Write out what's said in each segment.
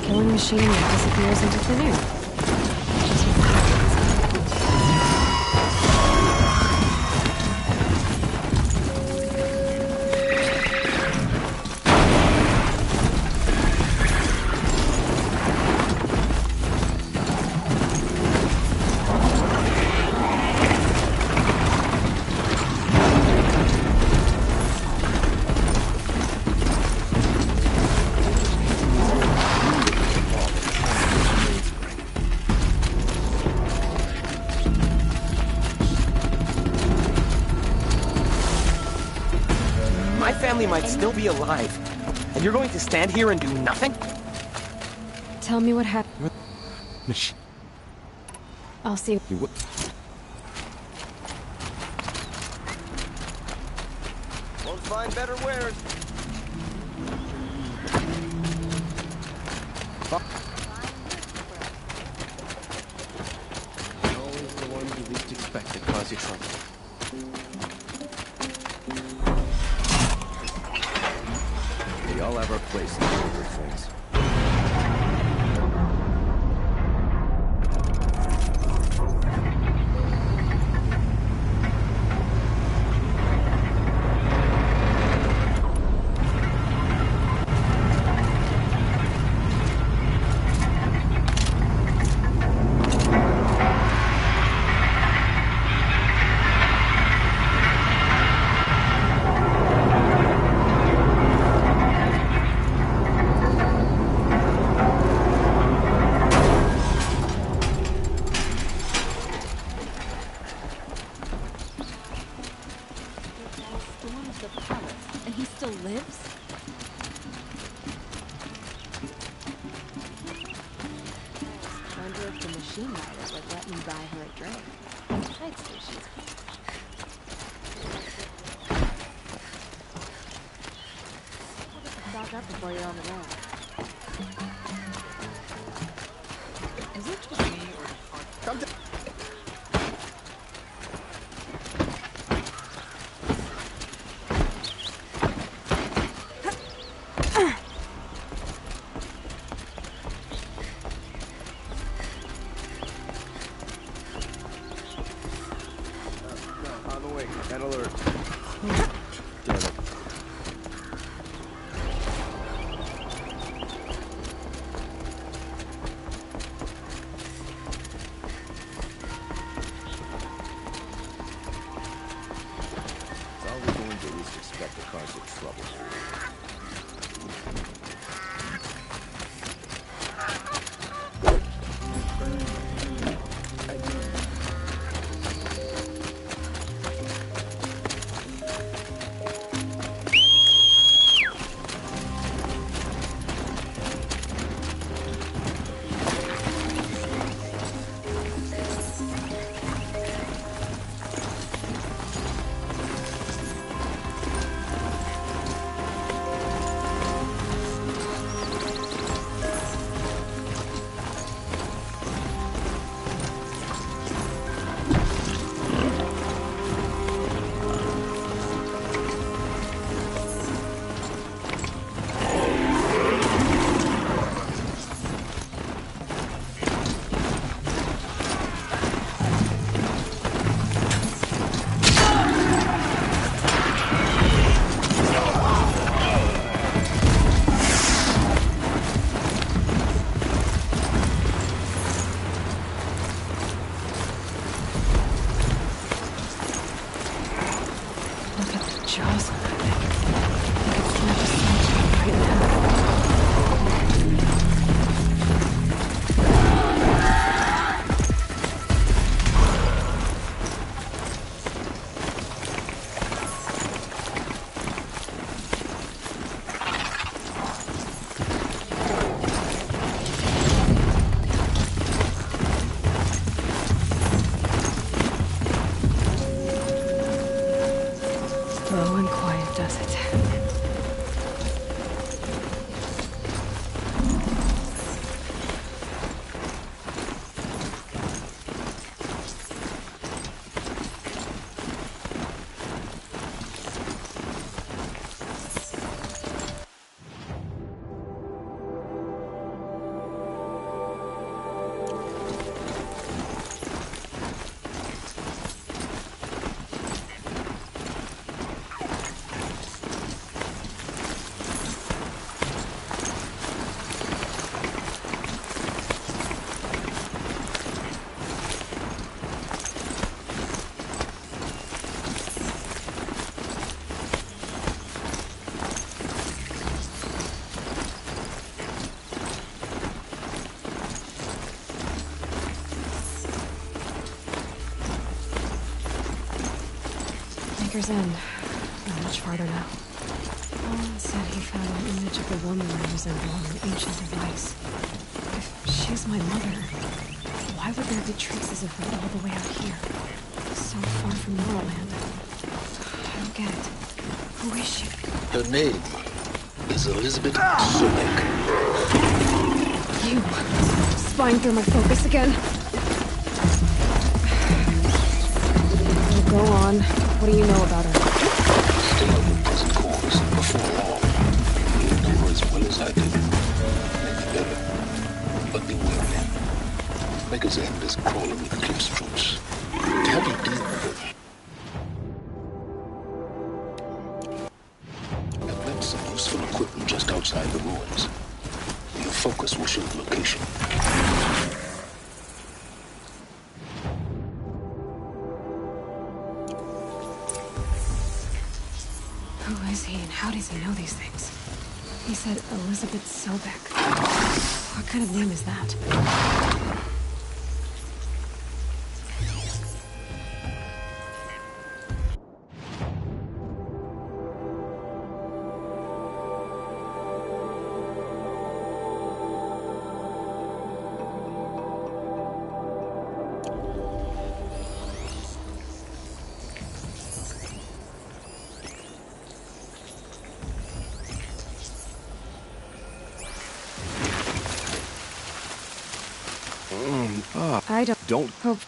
killing machine that disappears into thin air. Might still be alive, and you're going to stand here and do nothing? Tell me what happened. I'll see. Won't find better wares. Always the ones you least expect that cause you trouble. We all have our place in the bigger things. Before you're on the road. Is it just me or come to on the way, and alert. Damn it. Expect to cause you trouble. River's End. Not much farther now. Owen said he found an image of the woman resembling an ancient device. If she's my mother, why would there be traces of her all the way out here? So far from Norland. I don't get it. Who is she? Her name is Elizabeth Sulik. You! Spying through my focus again? Go on. What do you know about her? Stay on your present course. Before long, you'll know her as well as I do. Maybe better. But be wary. Maker's End is crawling with eclipse troops. To have you deal with her, I've left some useful equipment just outside the ruins. Your focus will show the location. Who is he and how does he know these things? He said Elizabeth Sobek. What kind of name is that? I don't hope.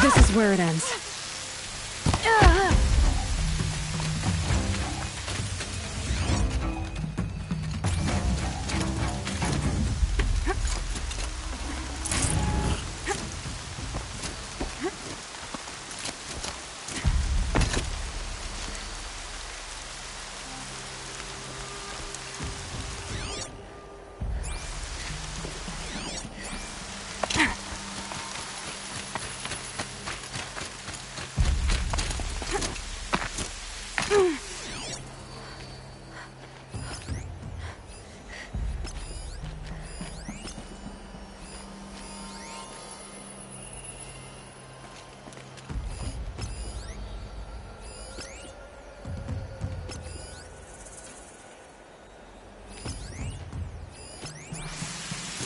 This is where it ends.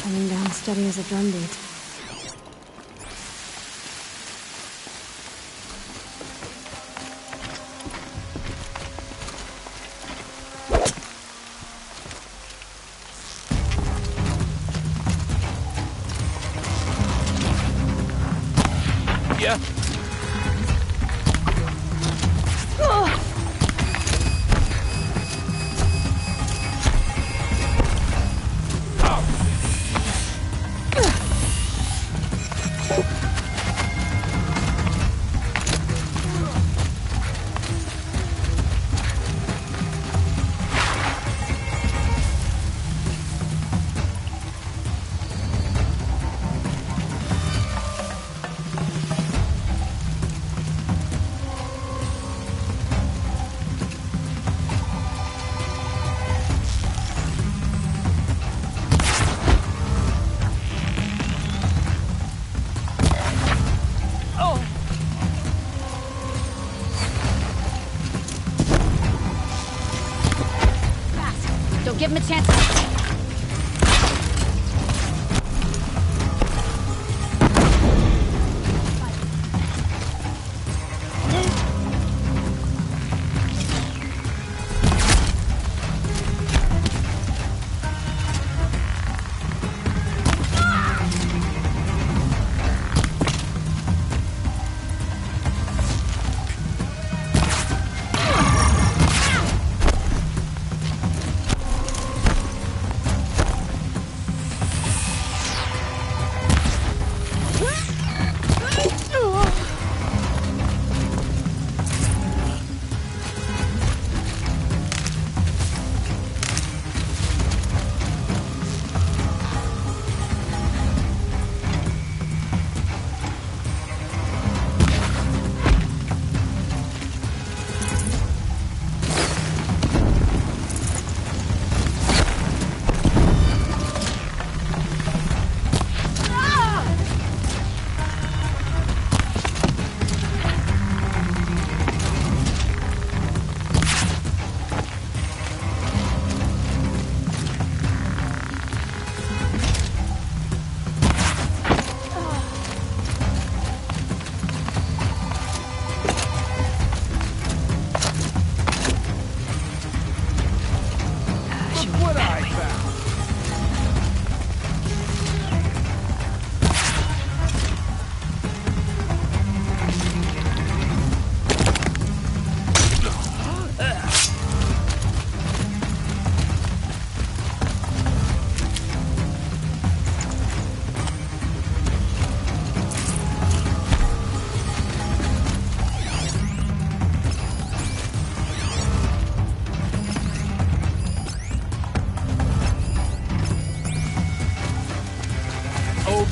Coming down steady as a drumbeat. Yeah. Give him a chance.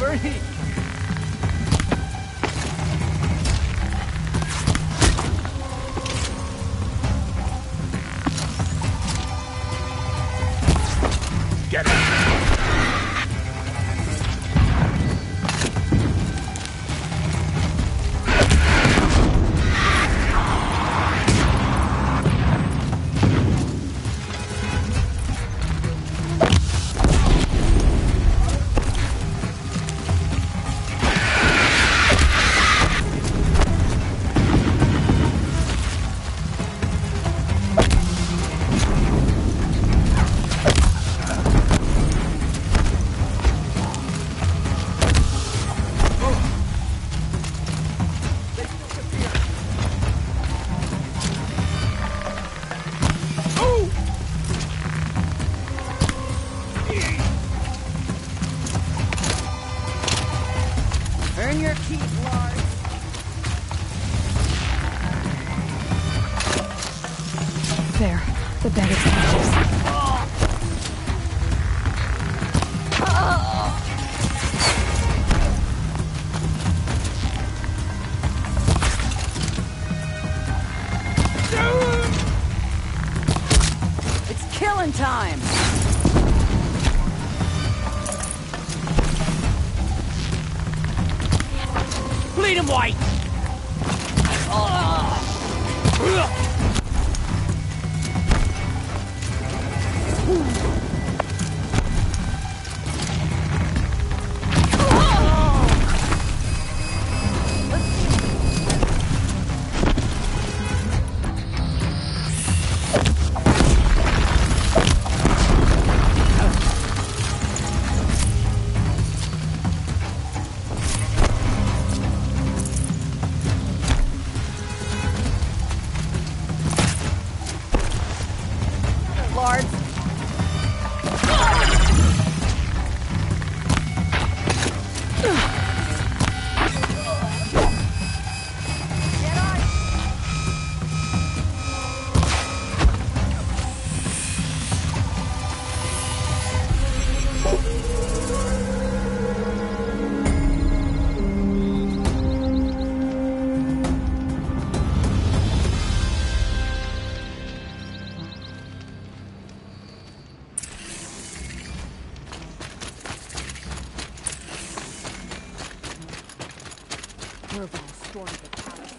Bernie! Get it! Earn your keep, Lars. There. The bed is precious. It's killing time. Bleed him white! Lars. Nerval stormed the palace.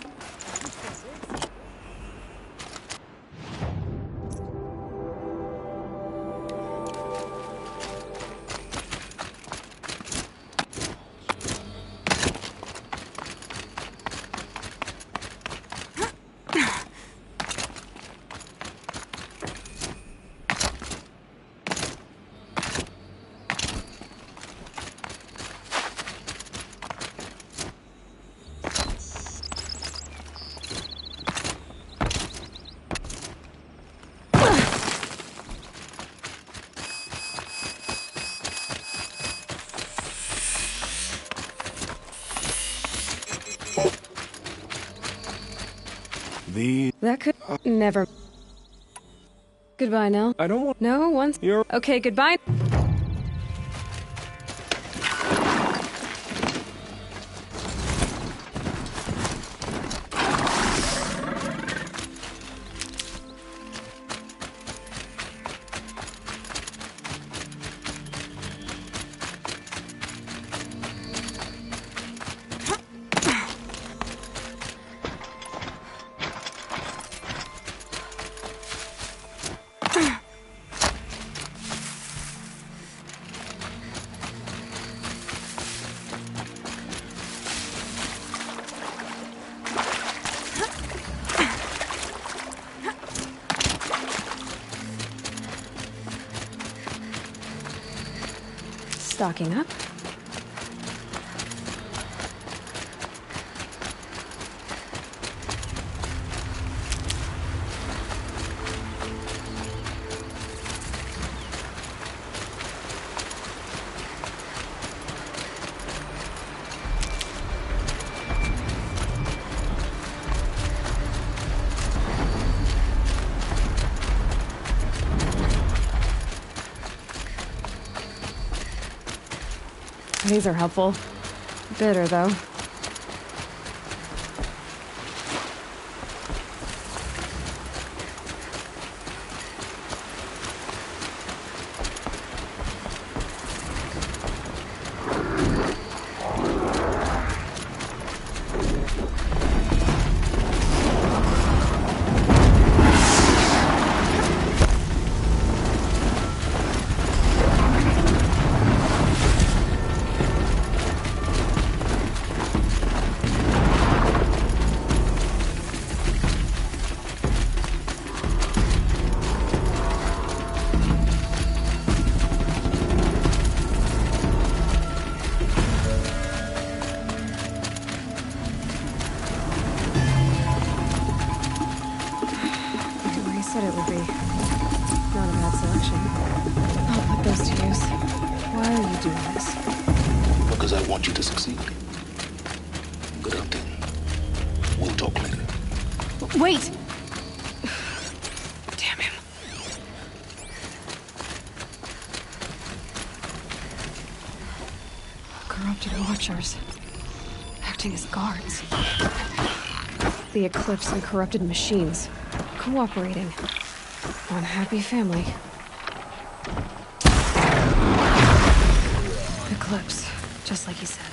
That could never. Goodbye, Nell. I don't want... No, once. You're... Okay, goodbye. Stocking up. These are helpful. Bitter, though. Said it would be. Not a bad selection. I'll put those to use. Why are you doing this? Because I want you to succeed. Good hunting. We'll talk later. Wait! Damn him. Corrupted watchers. Acting as guards. The Eclipse and corrupted machines. Cooperating. Unhappy family. Eclipse, just like he said.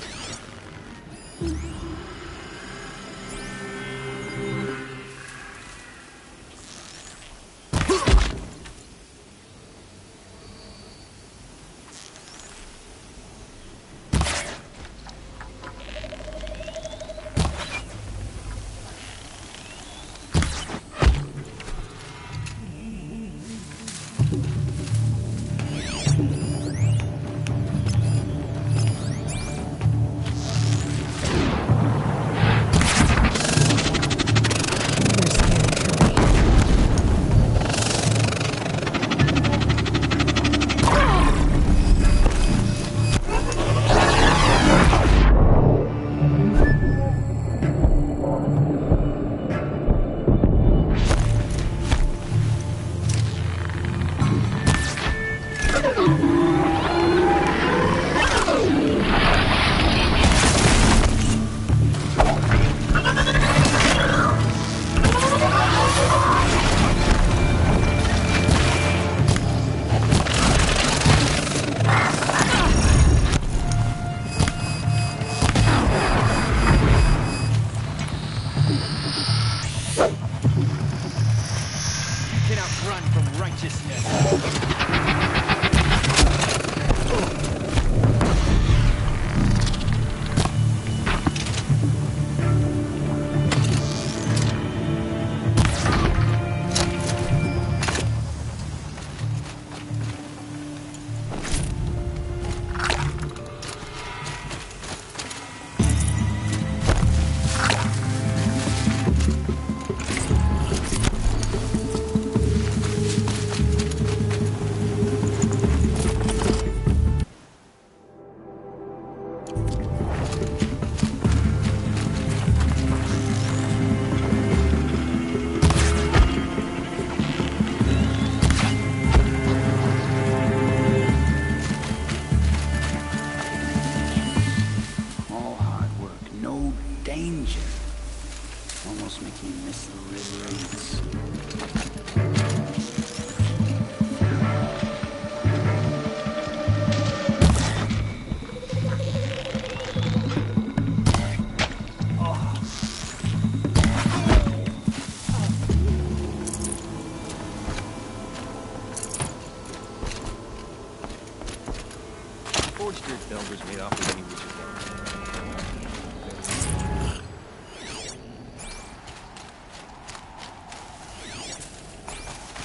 Elders made off with any witches.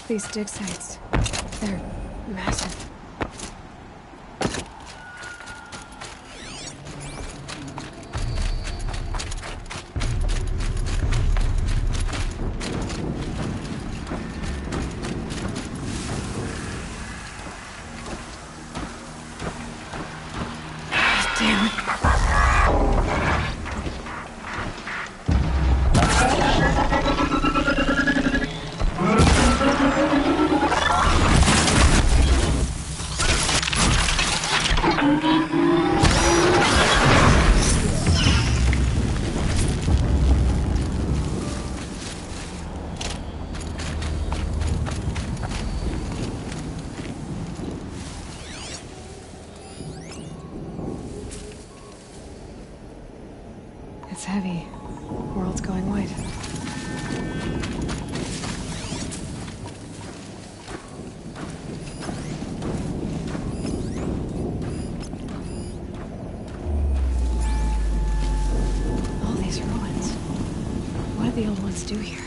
These dig sites, they're massive. Damn it. heavy. World's going white. All these ruins. What did the old ones do here?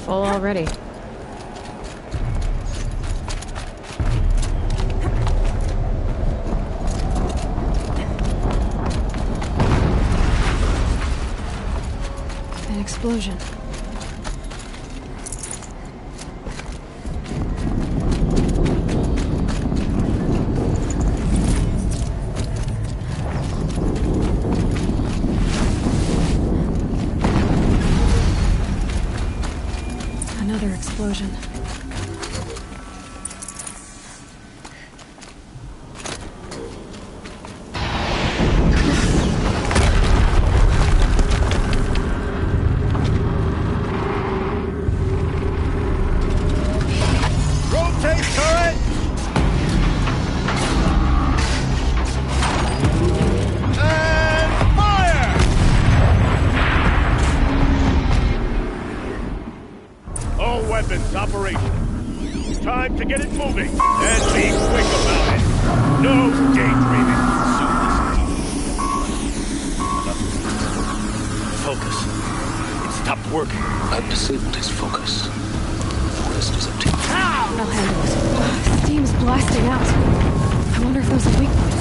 Full already. An explosion. Another explosion. Rotate turret! And fire! All weapons operational. Time to get it moving. And be quick about it. No daydreaming. Focus. It stopped working. I've disabled his focus. The rest is up to you. I'll handle it. Steam's blasting out. I wonder if there's a weakness.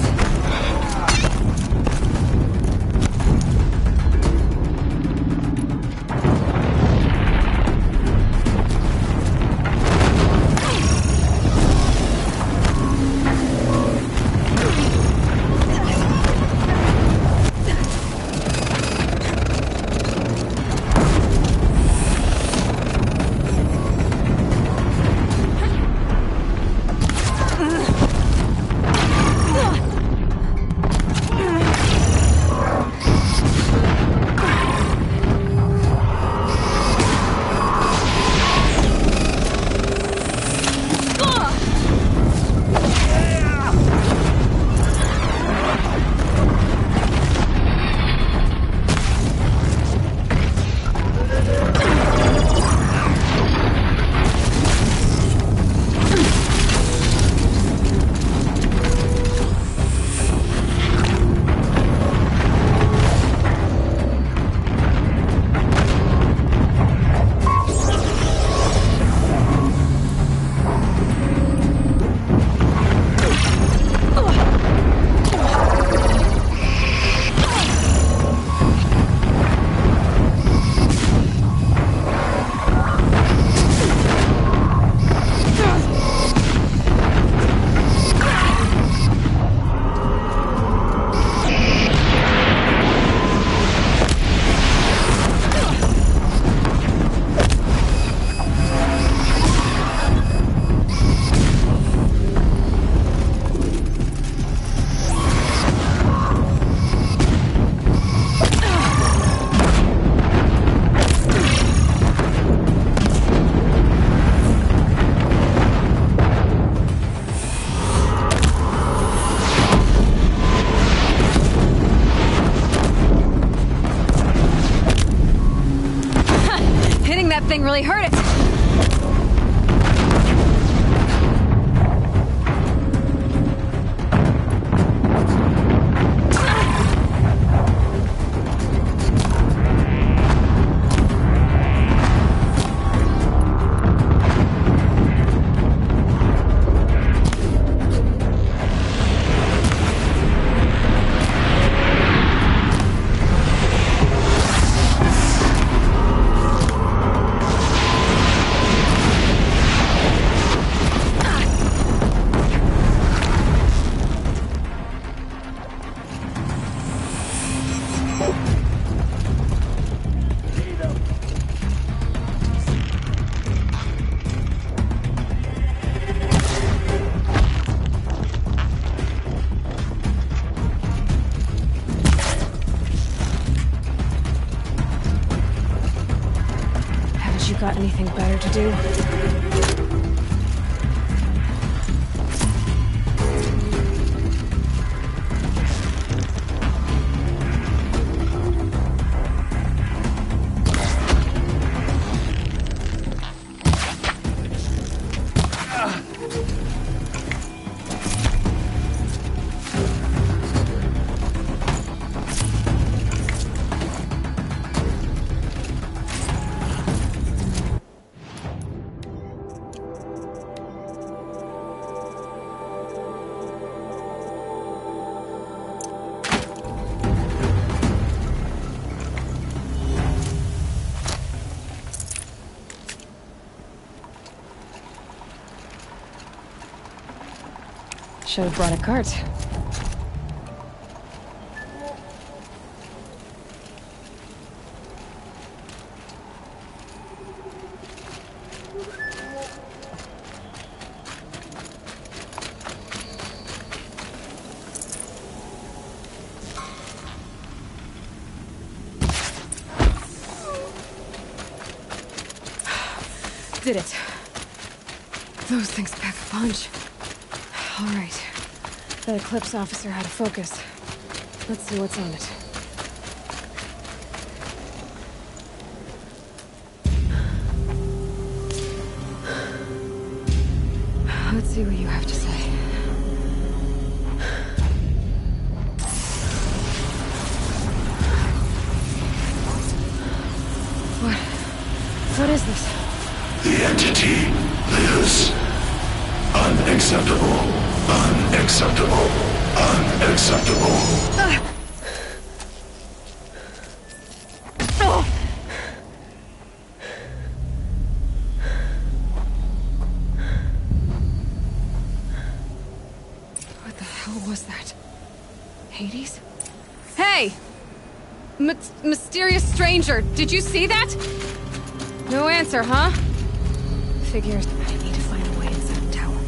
That thing really hurt it. Got anything better to do? Should have brought a cart. Did it. Those things pack a punch. All right. That Eclipse officer had a focus. Let's see what's on it. Let's see what you have to say. What is this? The entity lives. Unacceptable. Unacceptable. Unacceptable. What the hell was that? Hades? Hey! Mysterious stranger, did you see that? No answer, huh? Figures. I need to find a way inside the tower.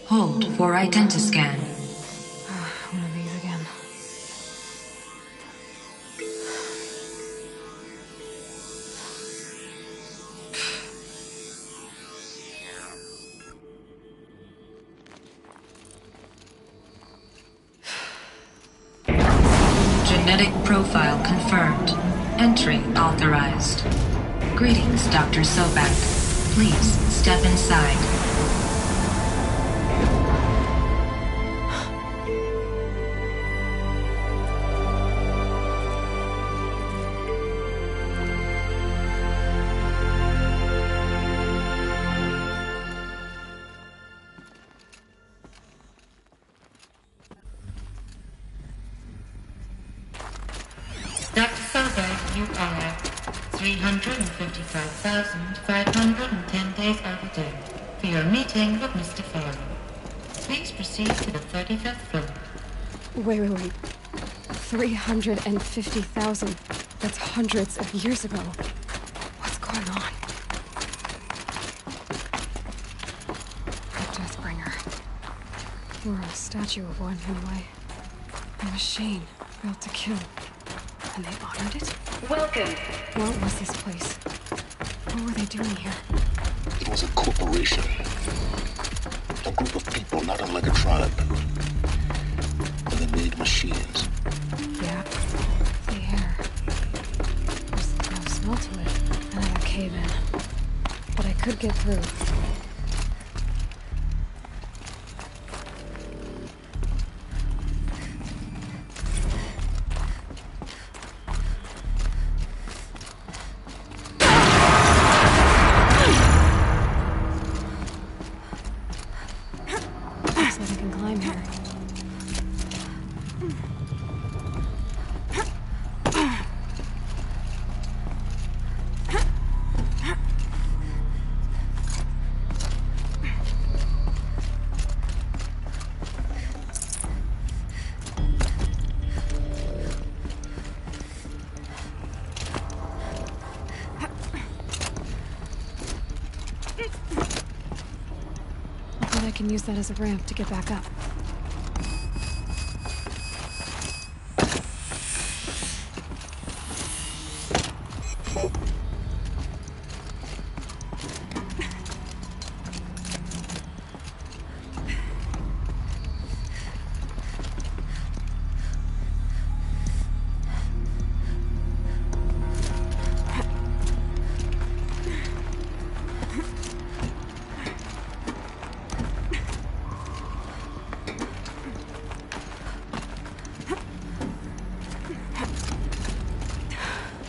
Hold for identiscan. One of these again. Genetic profile confirmed. Entry authorized. Greetings, Dr. Sobak. Please step inside. Dr. Sobak, you are 355,510 days overdue for your meeting with Mr. Farley. Please proceed to the 35th floor. Wait. 350,000. That's hundreds of years ago. What's going on? The Deathbringer. Or a statue of one, anyway. A machine built to kill. And they honored it? Welcome. What was this place? What were they doing here? It was a corporation. A group of people not unlike a tribe. And they made machines. Yeah. The air. There's no smell to it. Another cave-in. But I could get through. Looks like I can climb here. I bet I can use that as a ramp to get back up.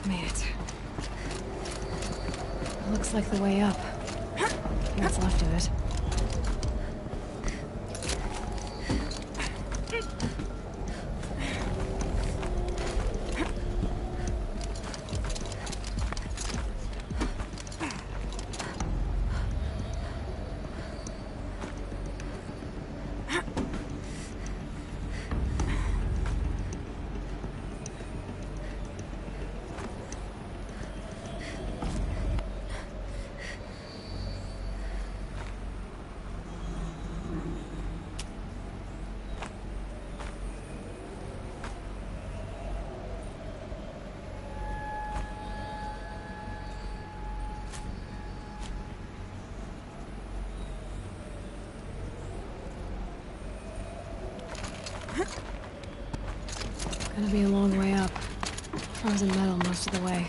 Made it. Looks like the way up. What's left of it. Gonna be a long way up. Frozen metal most of the way.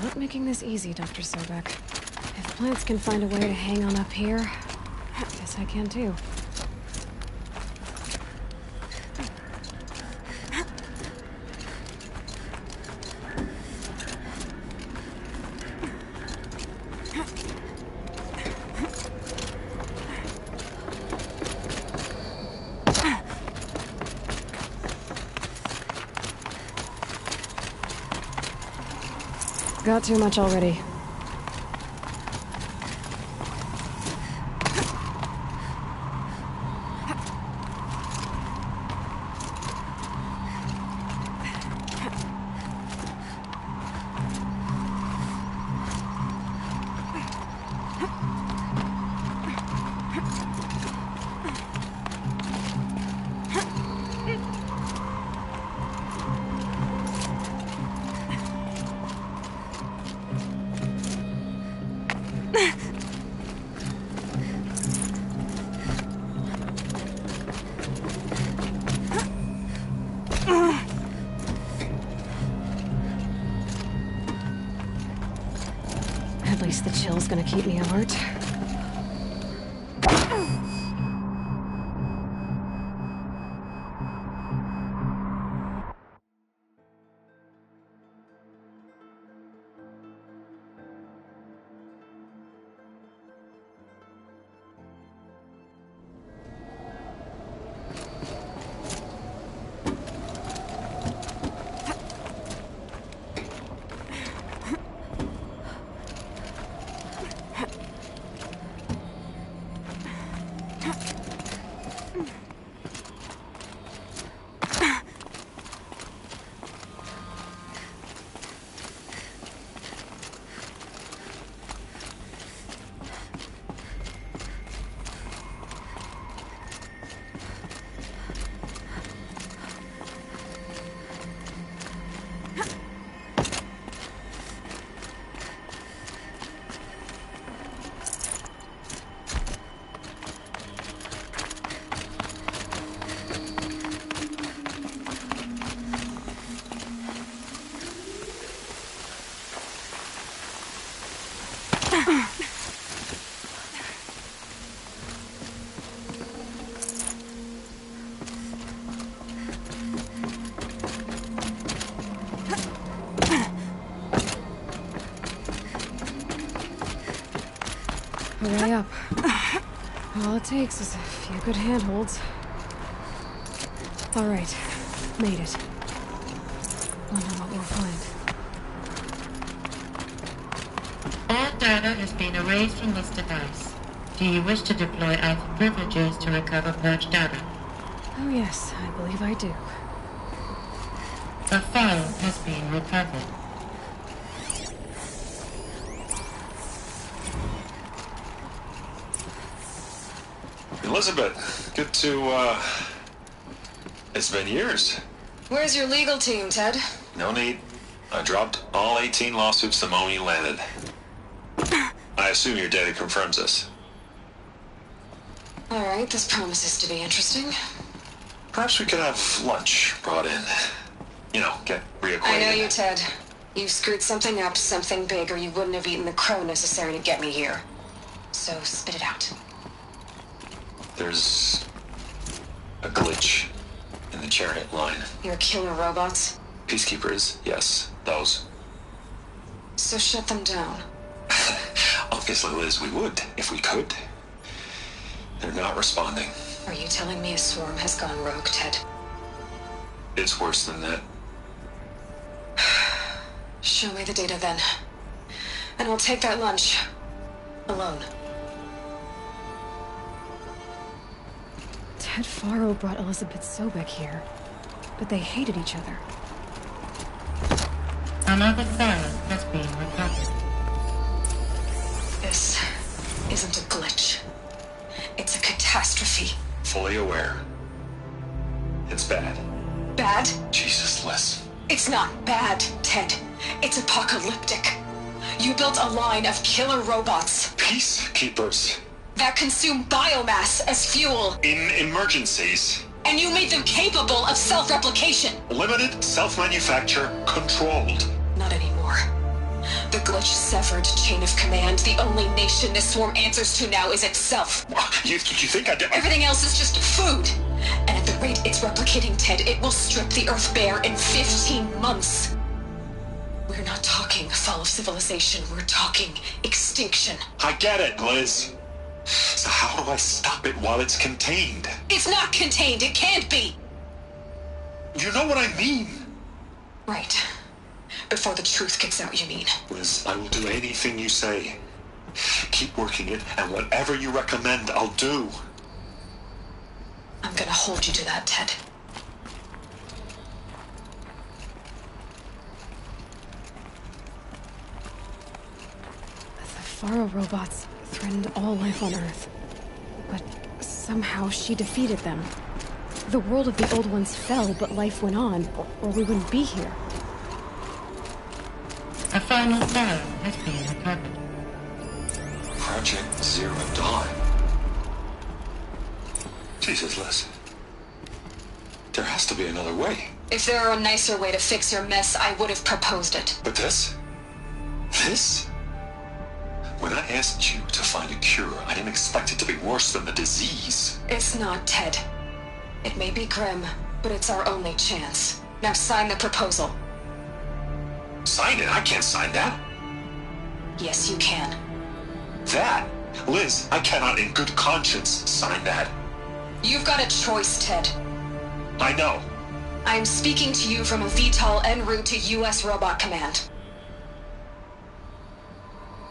Not making this easy, Dr. Sobek. If plants can find a way to hang on up here, I guess I can too. Got too much already. At least the chill's gonna keep me alert. Hurry up. All it takes is a few good handholds. All right, made it. Wonder what we'll find. All data has been erased from this device. Do you wish to deploy Alpha privileges to recover purged data? Oh yes, I believe I do. A file has been recovered. Elizabeth, good to, it's been years. Where's your legal team, Ted? No need. I dropped all 18 lawsuits the moment you landed. I assume your data confirms this. All right, this promises to be interesting. Perhaps we could have lunch brought in. You know, get reacquainted. I know you, Ted. You screwed something up, something big, or you wouldn't have eaten the crow necessary to get me here. So spit it out. There's a glitch in the chariot line. Your killer robots? Peacekeepers, yes, those. So shut them down. Obviously, Liz, we would, if we could. They're not responding. Are you telling me a swarm has gone rogue, Ted? It's worse than that. Show me the data then. And I'll take that lunch. Alone. Ted Faro brought Elizabeth Sobek here, but they hated each other. Another file has been recovered. This isn't a glitch. It's a catastrophe. Fully aware. It's bad. Bad? Jesus, Liz. It's not bad, Ted. It's apocalyptic. You built a line of killer robots. Peacekeepers. That consume biomass as fuel. In emergencies. And you made them capable of self-replication. Limited, self-manufacture, controlled. Not anymore. The glitch severed chain of command. The only nation this swarm answers to now is itself. You think I did? Everything else is just food. And at the rate it's replicating, Ted, it will strip the Earth bare in 15 months. We're not talking fall of civilization. We're talking extinction. I get it, Liz. So how do I stop it while it's contained? It's not contained. It can't be. You know what I mean? Right. Before the truth gets out, you mean? Liz, I will do anything you say. Keep working it, and whatever you recommend, I'll do. I'm gonna hold you to that, Ted. The Faro robots threatened all life on Earth. But somehow she defeated them. The world of the old ones fell, but life went on, or we wouldn't be here. A final Pharaoh has been recovered. Project Zero Dawn. Jesus, Liz. There has to be another way. If there were a nicer way to fix your mess, I would have proposed it. But this? This? When I asked you to find a cure, I didn't expect it to be worse than the disease. It's not, Ted. It may be grim, but it's our only chance. Now sign the proposal. Sign it? I can't sign that. Yes, you can. That? Liz, I cannot in good conscience sign that. You've got a choice, Ted. I know. I am speaking to you from a VTOL en route to U.S. Robot Command.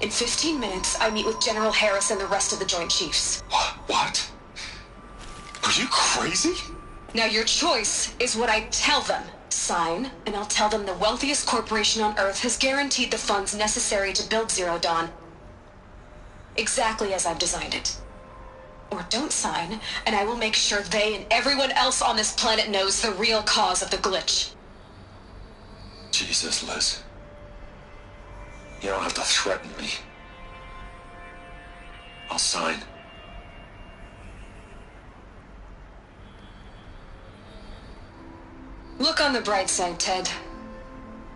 In 15 minutes, I meet with General Harris and the rest of the Joint Chiefs. What? Are you crazy? Now your choice is what I tell them. Sign, and I'll tell them the wealthiest corporation on Earth has guaranteed the funds necessary to build Zero Dawn. Exactly as I've designed it. Or don't sign, and I will make sure they and everyone else on this planet knows the real cause of the glitch. Jesus, Liz. You don't have to threaten me. I'll sign. Look on the bright side, Ted.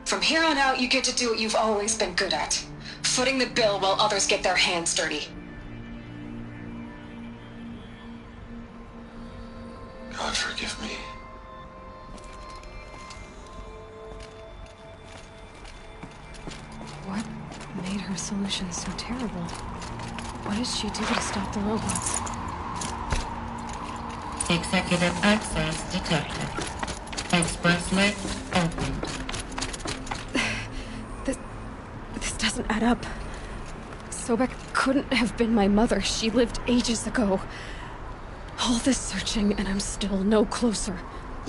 From here on out, you get to do what you've always been good at. Footing the bill while others get their hands dirty. God forgive me. What made her solution so terrible? What did she do to stop the robots? Executive access detected. Express list opened. This doesn't add up. Sobek couldn't have been my mother. She lived ages ago. All this searching, and I'm still no closer.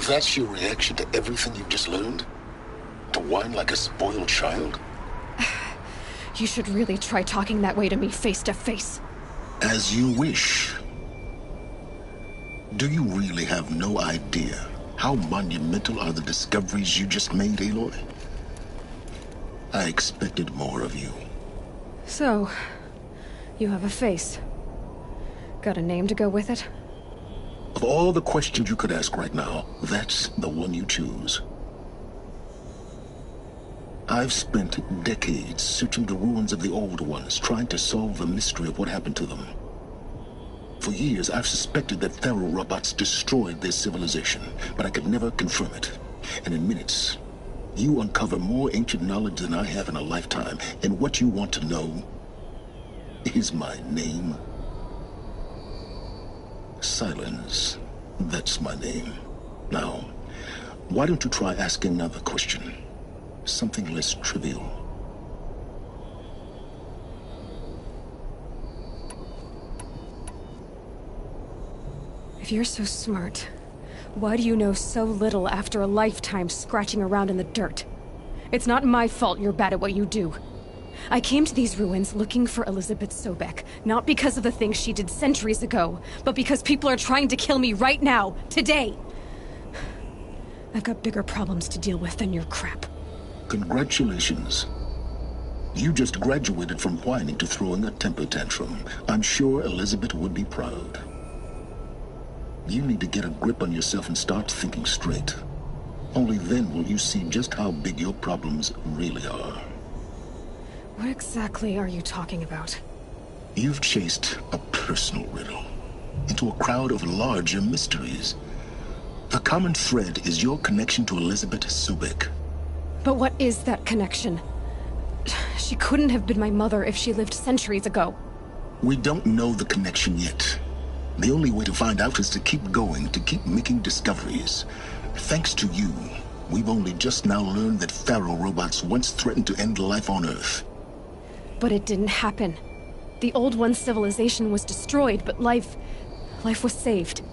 That's your reaction to everything you've just learned? To whine like a spoiled child? You should really try talking that way to me face to face. As you wish. Do you really have no idea how monumental are the discoveries you just made, Aloy? I expected more of you. So, you have a face. Got a name to go with it? Of all the questions you could ask right now, that's the one you choose. I've spent decades searching the ruins of the old ones, trying to solve the mystery of what happened to them. For years, I've suspected that Faro robots destroyed their civilization, but I could never confirm it. And in minutes, you uncover more ancient knowledge than I have in a lifetime, and what you want to know is my name. Silence. That's my name. Now, why don't you try asking another question? Something less trivial. If you're so smart, why do you know so little after a lifetime scratching around in the dirt? It's not my fault you're bad at what you do. I came to these ruins looking for Elizabeth Sobek, not because of the things she did centuries ago, but because people are trying to kill me right now, today. I've got bigger problems to deal with than your crap. Congratulations. You just graduated from whining to throwing a temper tantrum. I'm sure Elizabeth would be proud. You need to get a grip on yourself and start thinking straight. Only then will you see just how big your problems really are. What exactly are you talking about? You've chased a personal riddle into a crowd of larger mysteries. The common thread is your connection to Elizabeth Sobek. But what is that connection? She couldn't have been my mother if she lived centuries ago. We don't know the connection yet. The only way to find out is to keep going, to keep making discoveries. Thanks to you, we've only just now learned that Pharaoh robots once threatened to end life on Earth. But it didn't happen. The Old One's civilization was destroyed, but life was saved.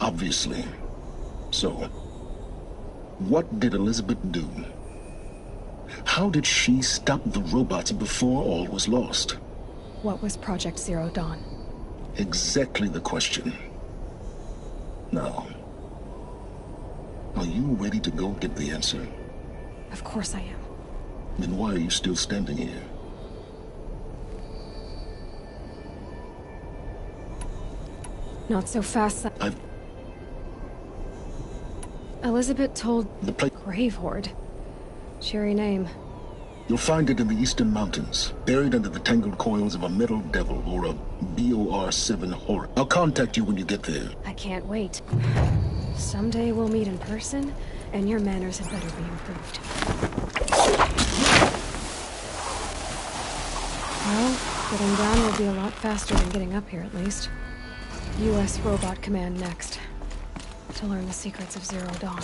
Obviously. So, what did Elizabeth do? How did she stop the robots before all was lost? What was Project Zero Dawn? Exactly the question. Now, are you ready to go get the answer? Of course I am. Then why are you still standing here? Not so fast. Elizabeth told the Grave Horde. Cheery name. You'll find it in the Eastern Mountains, buried under the tangled coils of a metal devil or a BOR-7 horror. I'll contact you when you get there. I can't wait. Someday we'll meet in person, and your manners had better be improved. Well, getting down will be a lot faster than getting up here, at least. U.S. Robot Command next. To learn the secrets of Zero Dawn.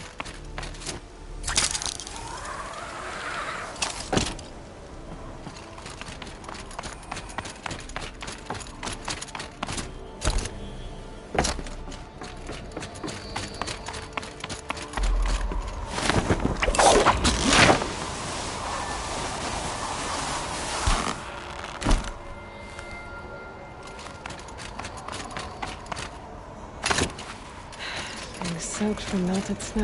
Soaked from melted snow.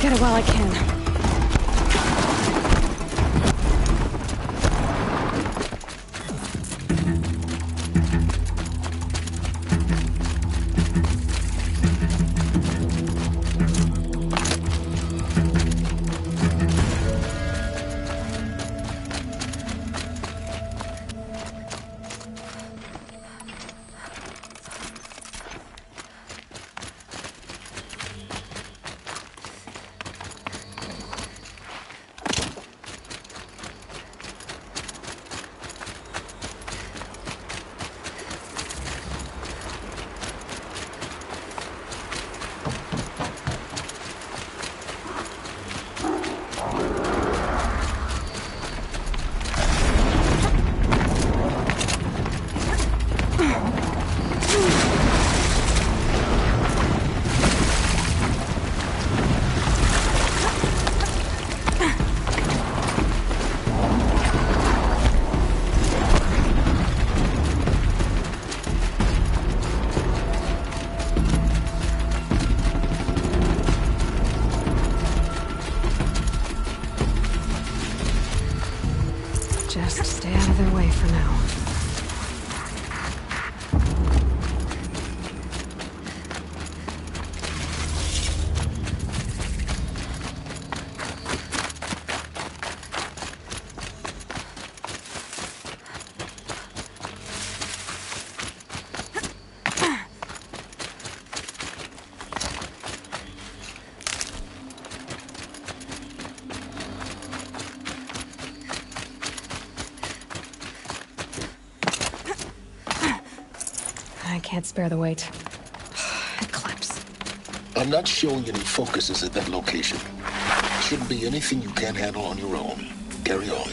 Get it while I can. Just stay out of their way for now. I can't spare the weight. It clips. I'm not showing any focuses at that location. Shouldn't be anything you can't handle on your own. Carry on.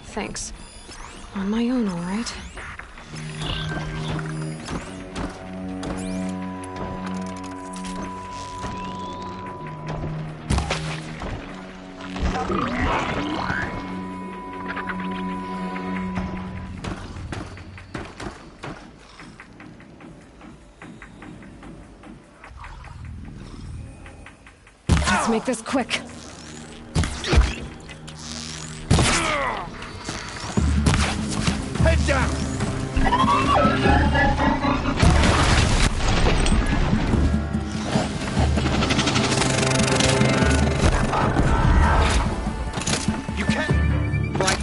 Thanks. On my own, all right. Let's make this quick. Head down! You can. Right.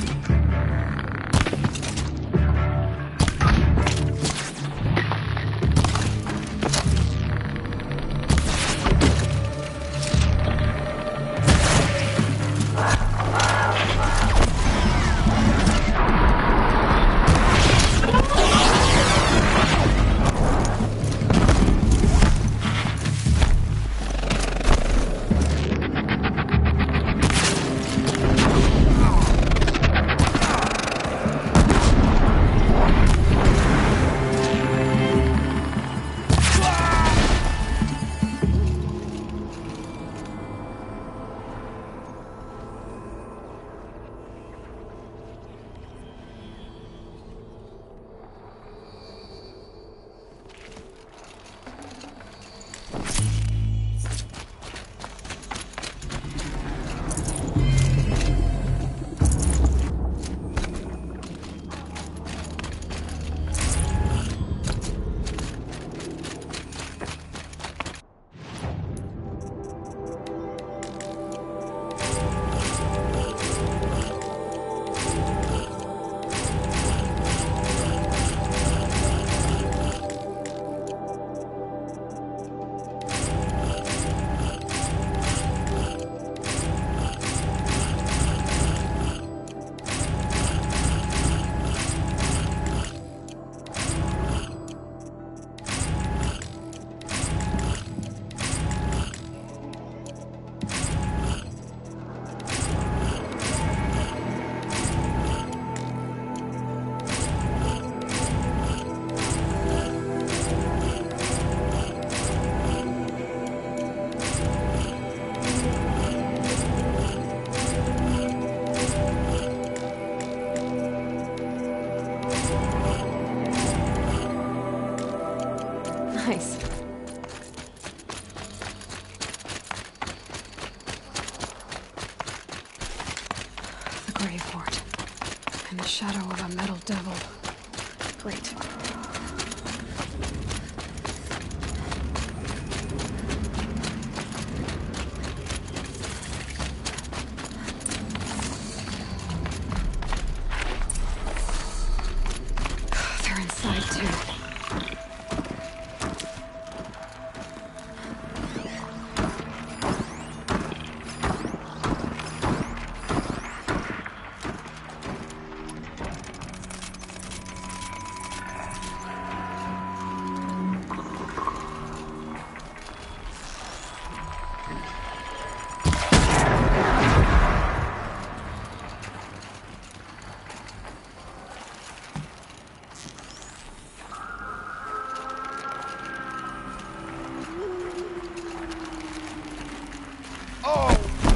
grave hoard. In the shadow of a metal devil. Great. They're inside too.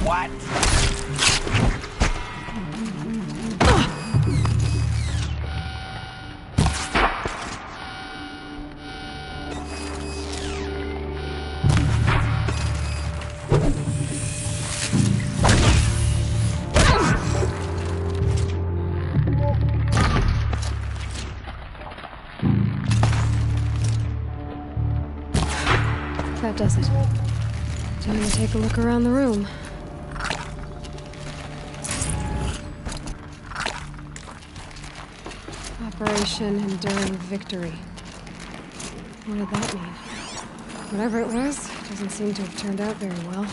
What? That does it. Time to take a look around the room. Operation Enduring Victory. What did that mean? Whatever it was, it doesn't seem to have turned out very well.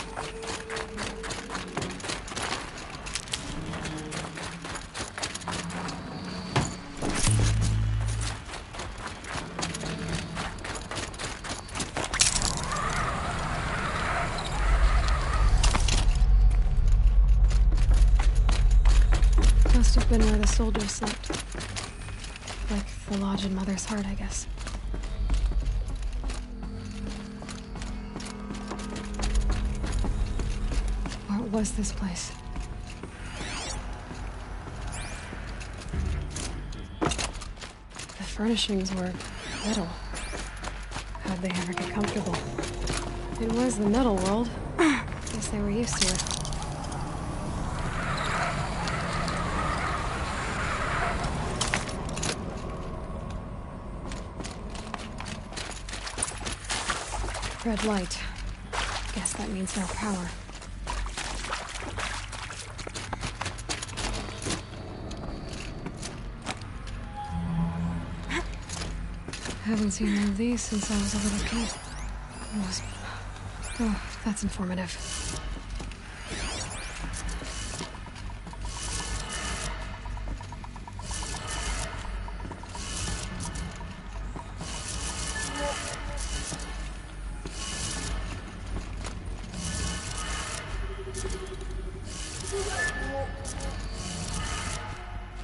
Must have been where the soldiers slept. Like the lodge in Mother's heart, I guess. What was this place? The furnishings were metal. How'd they ever get comfortable? It was the metal world. Guess they were used to it. Red light. Guess that means no power. Haven't seen one of these since I was a little kid. Oh, that's informative.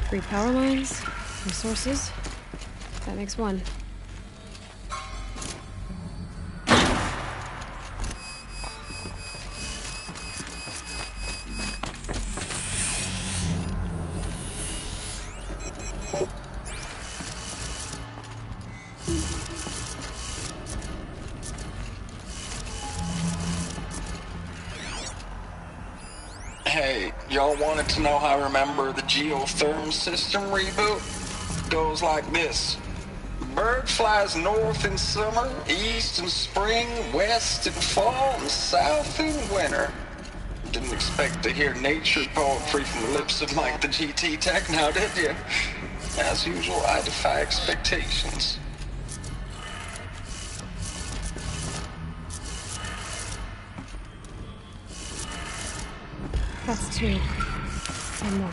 Three power lines, three sources. That makes one. Hey, y'all wanted to know how I remember the geotherm system reboot? Goes like this. Bird flies north in summer, east in spring, west in fall, and south in winter. Didn't expect to hear nature poetry from the lips of Mike the GT Tech now, did you? As usual, I defy expectations. That's two. One more.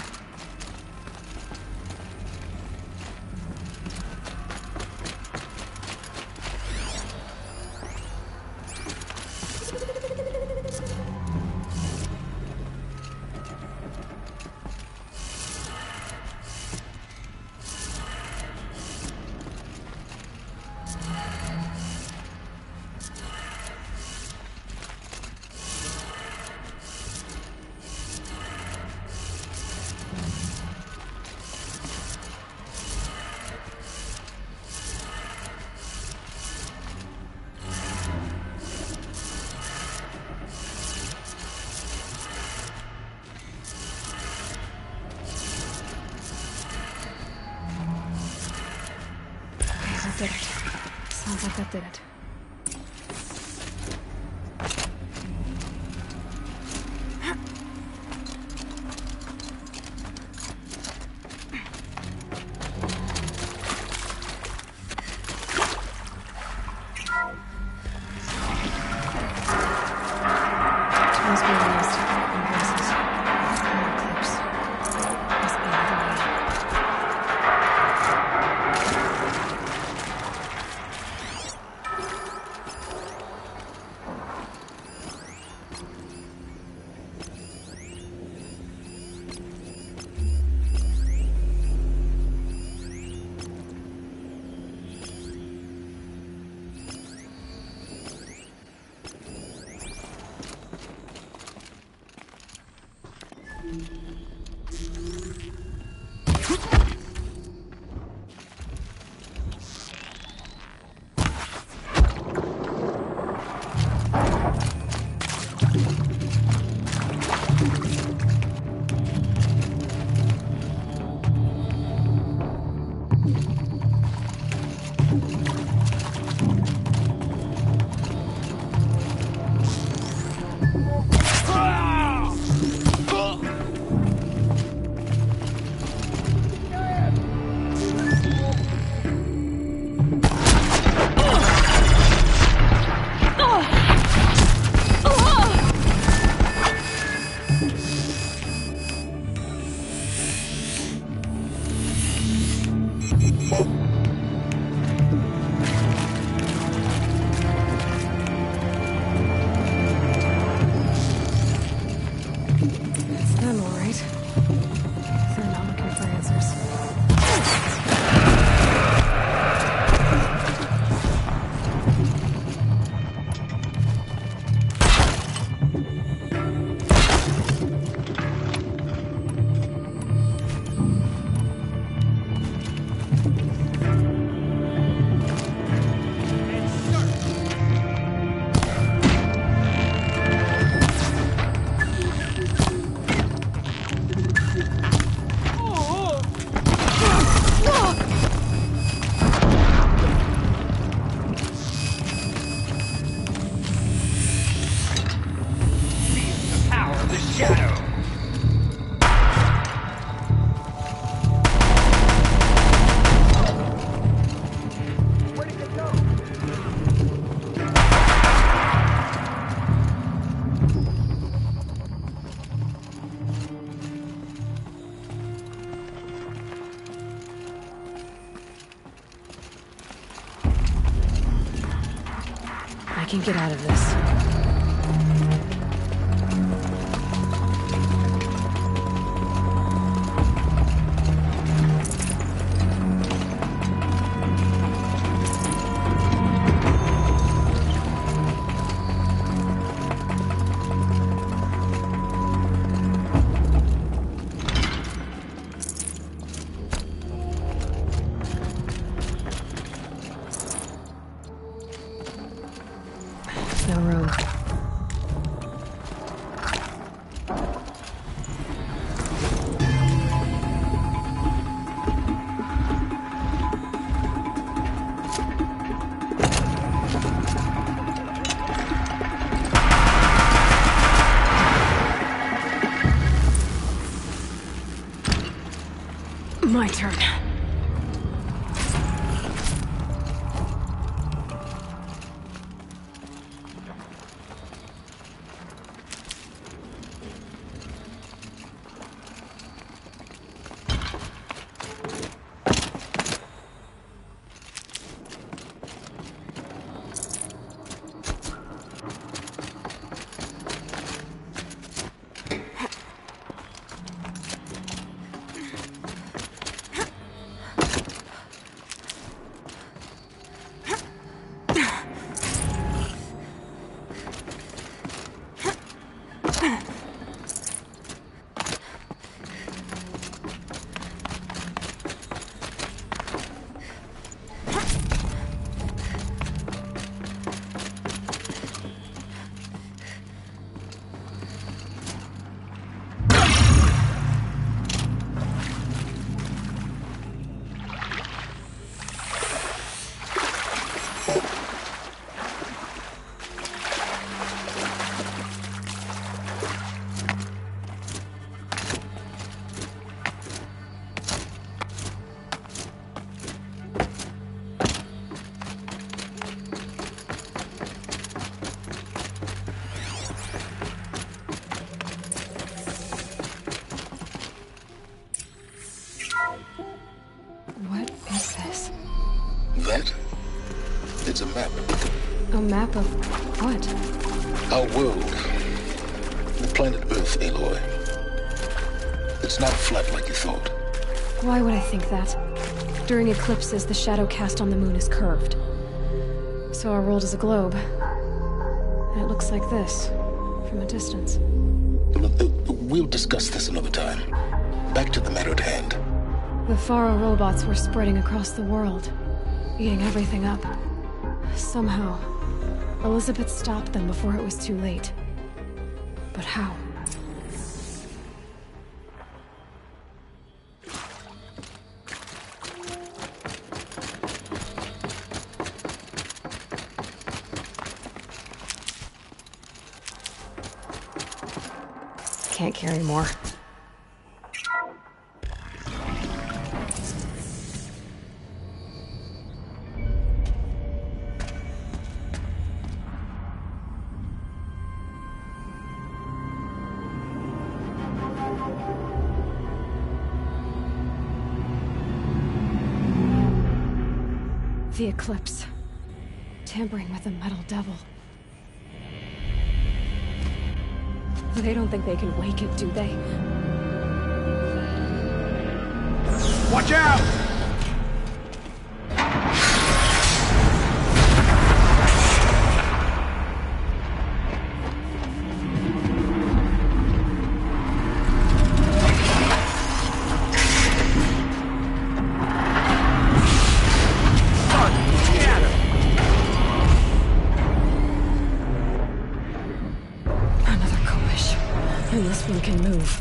That did it. Sounds like that did it. I can get out of this. No room. My turn. map of what? Our world. The planet Earth, Aloy. It's not flat like you thought. Why would I think that? During eclipses, the shadow cast on the moon is curved. So our world is a globe. And it looks like this, from a distance. We'll discuss this another time. Back to the matter at hand. The Faro robots were spreading across the world, eating everything up. Somehow, Elizabeth stopped them before it was too late. But how? Can't carry more. The eclipse. Tampering with the metal devil. They don't think they can wake it, do they? Watch out! And this one can move.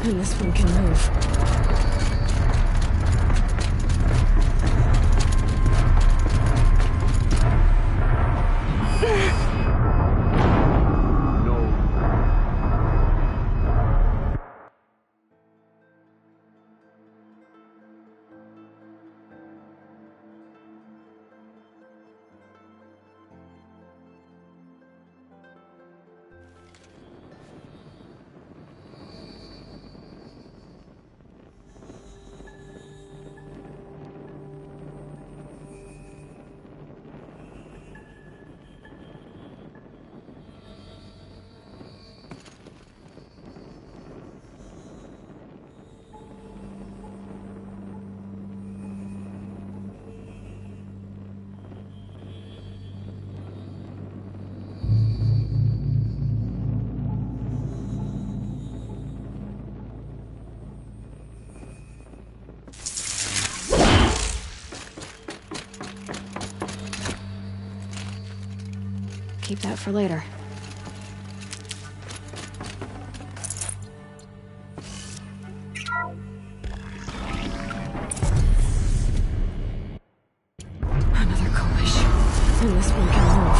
And this one can move. Keep that for later. Another collision. And this one can move.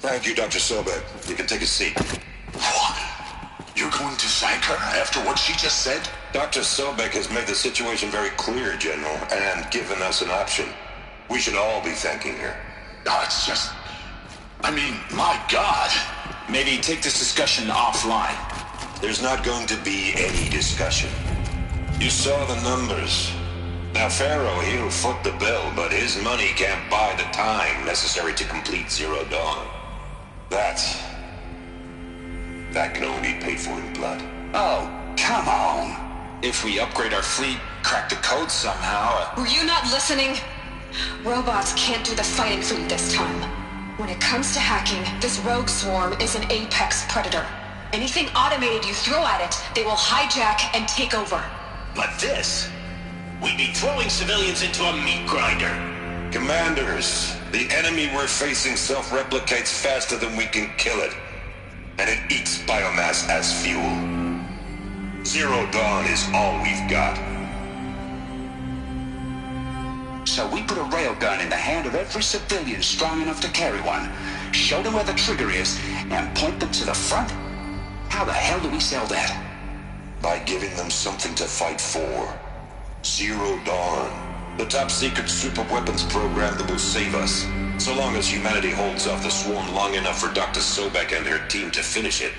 Thank you, Dr. Sobek. You can take a seat. What? You're going to thank her after what she just said? Dr. Sobek has made the situation very clear, General, and given us an option. We should all be thanking her. No, it's just... I mean, my God. Maybe take this discussion offline. There's not going to be any discussion. You saw the numbers. Now, Pharaoh, he'll foot the bill, but his money can't buy the time necessary to complete Zero Dawn. That can only be paid for in blood. Oh, come on. If we upgrade our fleet, crack the code somehow... Were you not listening? Robots can't do the fighting for you this time. When it comes to hacking, this rogue swarm is an apex predator. Anything automated you throw at it, they will hijack and take over. But this... we'd be throwing civilians into a meat grinder. Commanders, the enemy we're facing self-replicates faster than we can kill it. And it eats biomass as fuel. Zero Dawn is all we've got. So we put a railgun in the hand of every civilian strong enough to carry one, show them where the trigger is, and point them to the front? How the hell do we sell that? By giving them something to fight for. Zero Dawn. The top-secret superweapons program that will save us. So long as humanity holds off the swarm long enough for Dr. Sobek and her team to finish it.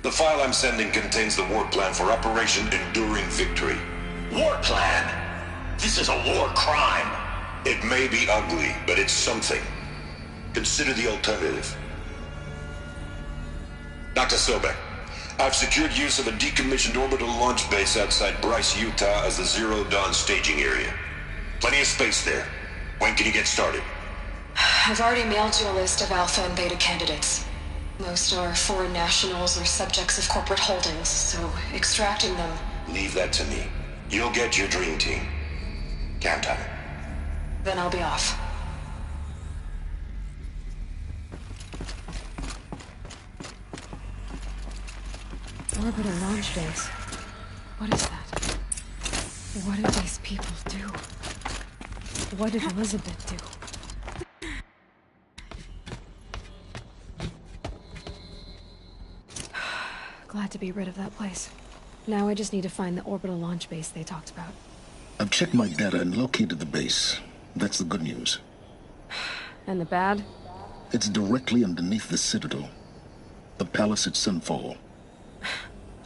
The file I'm sending contains the war plan for Operation Enduring Victory. War plan? This is a war crime. It may be ugly, but it's something. Consider the alternative. Dr. Sobek, I've secured use of a decommissioned orbital launch base outside Bryce, Utah as the Zero Dawn staging area. Plenty of space there. When can you get started? I've already mailed you a list of alpha and beta candidates. Most are foreign nationals or subjects of corporate holdings, so extracting them... Leave that to me. You'll get your dream team. Count on it. Then I'll be off. Orbital launch base. What is that? What do these people do? What did Elizabeth do? Glad to be rid of that place. Now I just need to find the orbital launch base they talked about. I've checked my data and located the base. That's the good news. And the bad? It's directly underneath the Citadel. The palace at Sunfall.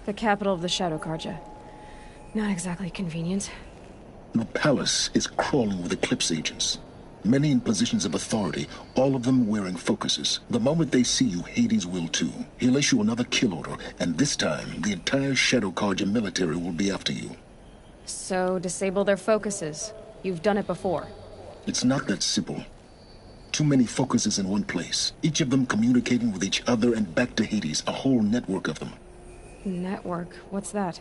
The capital of the Shadow Carja. Not exactly convenient. The palace is crawling with Eclipse agents. Many in positions of authority, all of them wearing focuses. The moment they see you, Hades will too. He'll issue another kill order, and this time, the entire Shadow Carja military will be after you. So, disable their focuses. You've done it before. It's not that simple. Too many focuses in one place, each of them communicating with each other and back to Hades, a whole network of them. Network? What's that?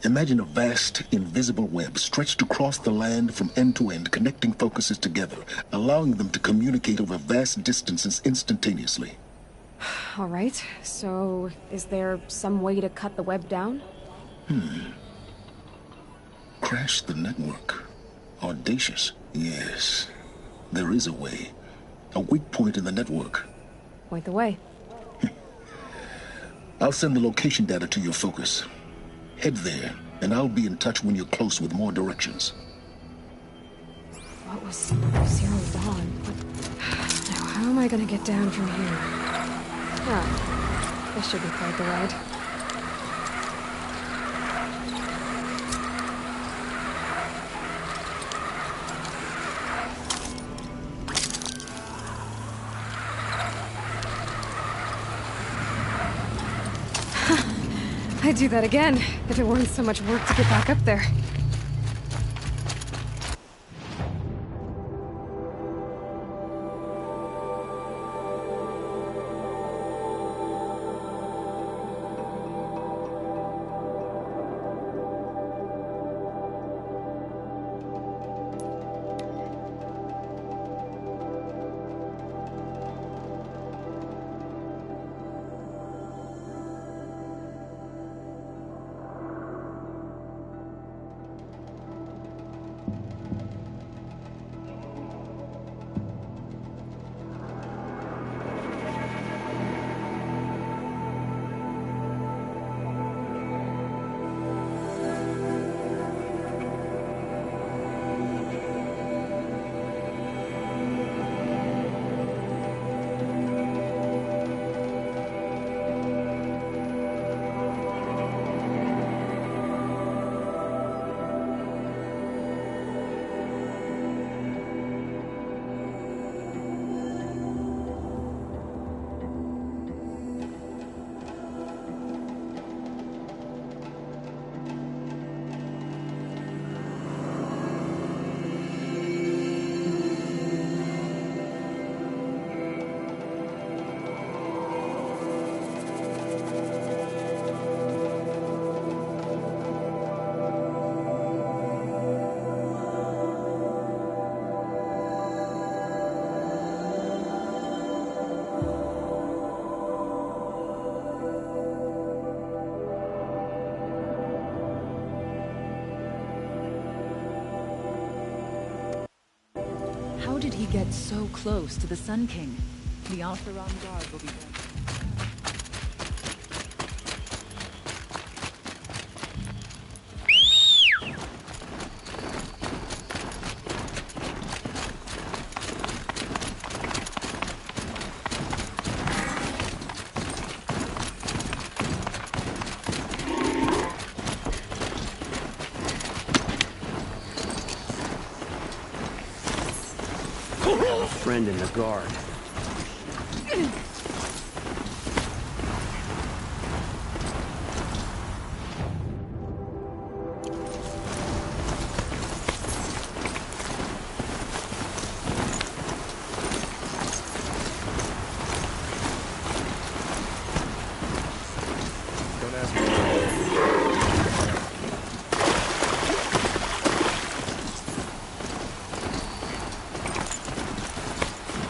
Imagine a vast, invisible web stretched across the land from end to end, connecting focuses together, allowing them to communicate over vast distances instantaneously. All right, so is there some way to cut the web down? Crash the network. Audacious. Yes, there is a way. A weak point in the network. Point the way. I'll send the location data to your focus. Head there, and I'll be in touch when you're close with more directions. What was Zero Dawn? Now, how am I gonna get down from here? Ah, this should be quite the ride. I'd do that again, if it weren't so much work to get back up there. did he get so close to the Sun King? The Alpharon Guard will be there. Friend in the guard.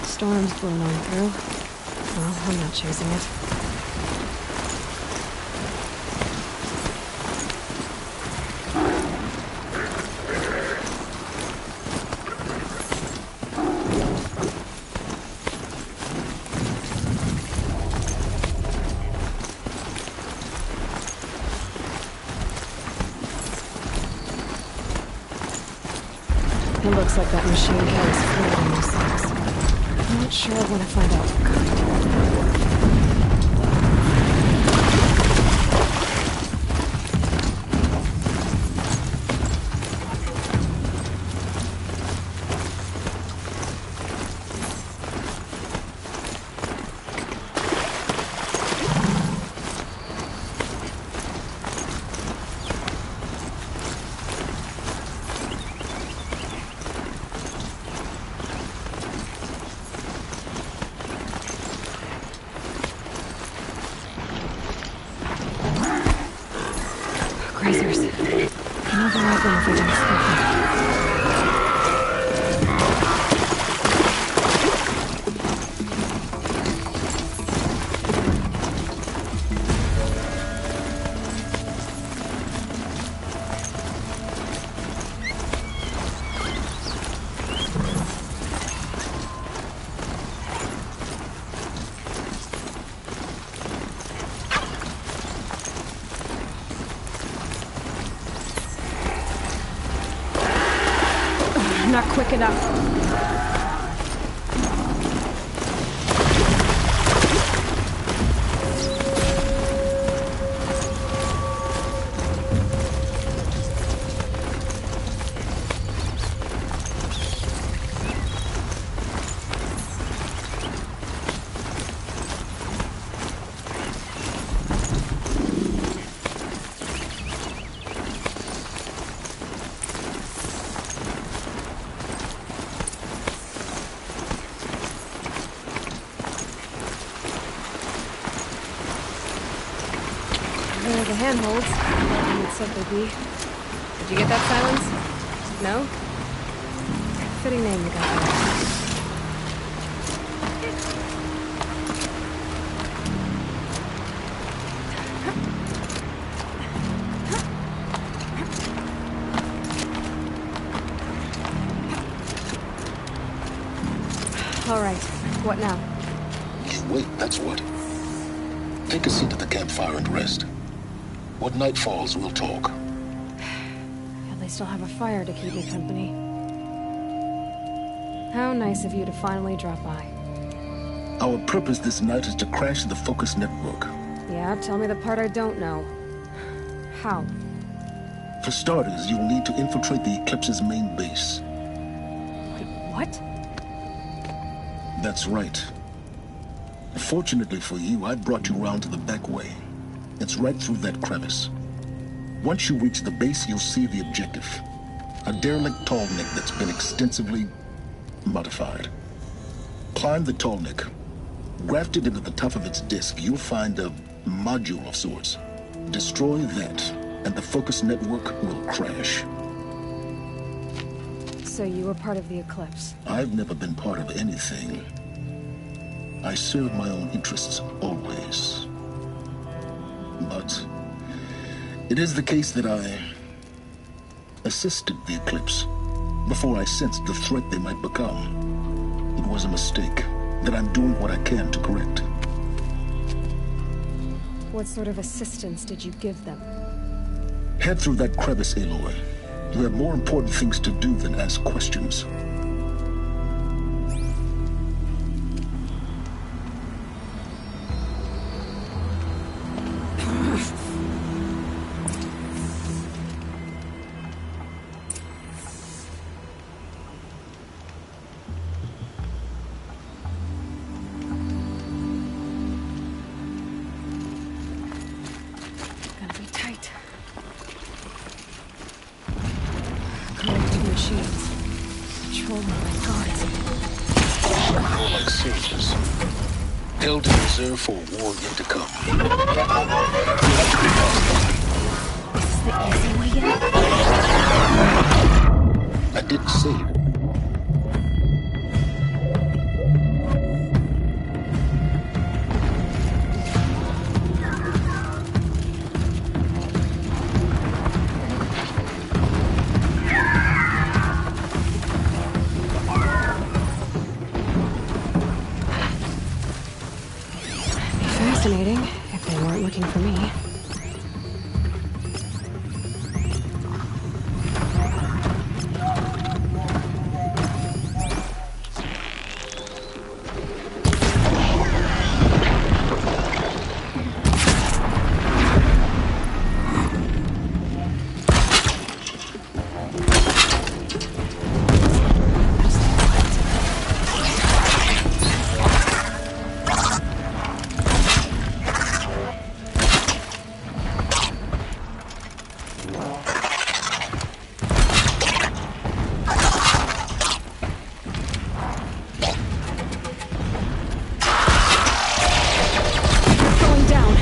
Storm's blown on through. Well, I'm not chasing it. It looks like that machine carries fluid in those sacks. I'm not sure I want to find out what kind. Grazers. Another weapon if we don't expect them. Not quick enough. There are the handholds. It said they'd be. Did you get that, Silence? No? Fitting name you got there. All right. What now? You wait, that's what. Take a seat at the campfire and rest. When night falls, we'll talk. At least I'll have a fire to keep me company. How nice of you to finally drop by. Our purpose this night is to crash the Focus network. Yeah, tell me the part I don't know. How? For starters, you'll need to infiltrate the Eclipse's main base. Wait, what? That's right. Fortunately for you, I brought you around to the back way. It's right through that crevice. Once you reach the base, you'll see the objective. A derelict tallneck that's been extensively modified. Climb the tallneck. Grafted into the top of its disk, you'll find a module of sorts. Destroy that, and the Focus network will crash. So you were part of the Eclipse? I've never been part of anything. I serve my own interests, always. But it is the case that I assisted the Eclipse before I sensed the threat they might become. was a mistake that I'm doing what I can to correct. What sort of assistance did you give them? Head through that crevice, Aloy. You have more important things to do than ask questions. Gotta be tight. Correcting machines. Controlling my guards. More like soldiers. Held in reserve for a war yet to come. Is this the easy way yet? I didn't say it. Fascinating, if they weren't looking for me. Going down.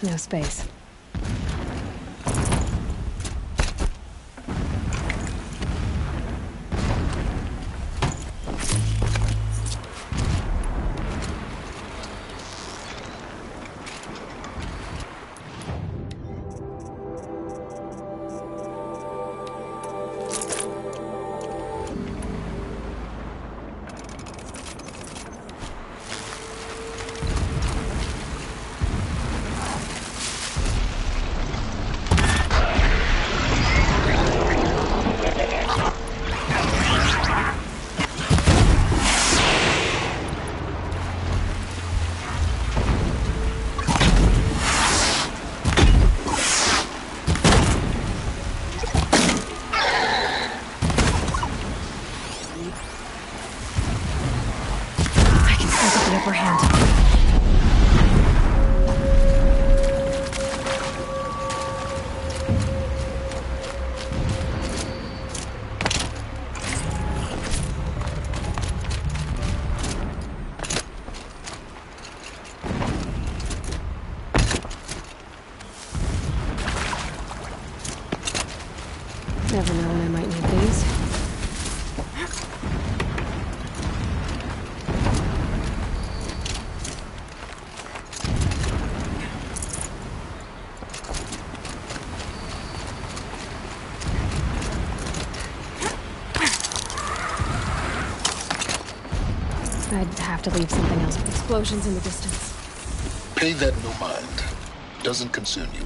No space. the upper hand. Never know when I might need these. I'd have to leave something else with explosions in the distance. Pay that no mind. Doesn't concern you.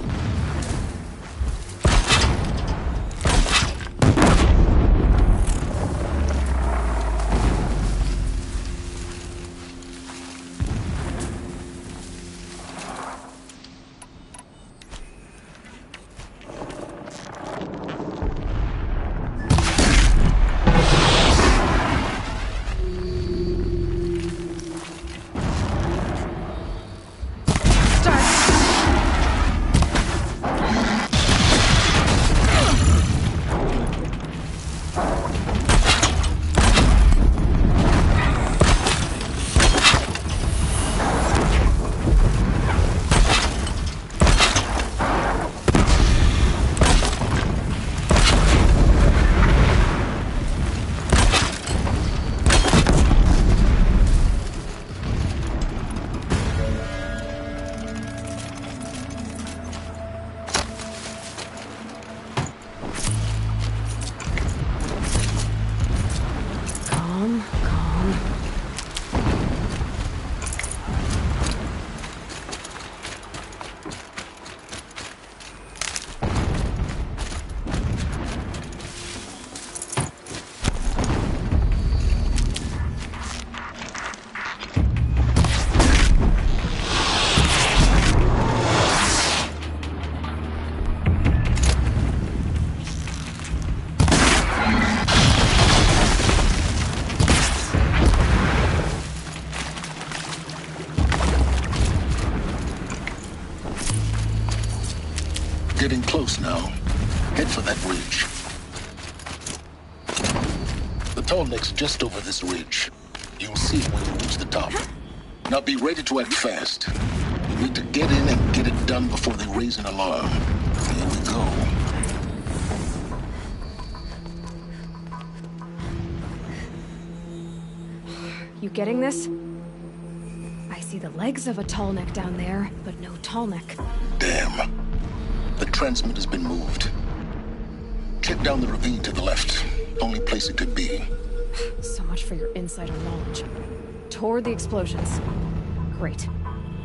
Getting close now. Head for that ridge. The tall neck's just over this ridge. You'll see it when you reach the top. Now be ready to act fast. You need to get in and get it done before they raise an alarm. Here we go. You getting this? I see the legs of a tall neck down there, but no tall neck. Damn. The transmitter's been moved. Check down the ravine to the left. Only place it could be. So much for your insider knowledge. Toward the explosions. Great.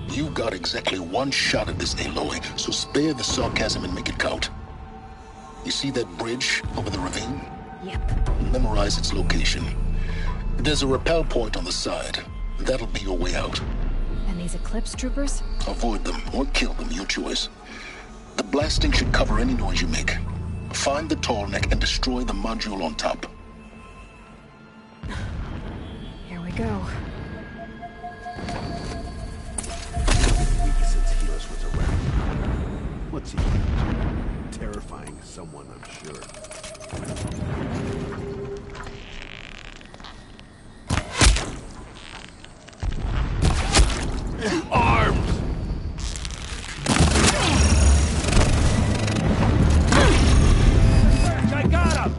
You got exactly one shot at this, Aloy, so spare the sarcasm and make it count. You see that bridge over the ravine? Yep. Memorize its location. There's a rappel point on the side. That'll be your way out. And these Eclipse troopers? Avoid them or kill them, your choice. The blasting should cover any noise you make. Find the tall neck and destroy the module on top. Here we go. Week since Helos was around. What's he? Terrifying someone, I'm sure. Arms! I got him!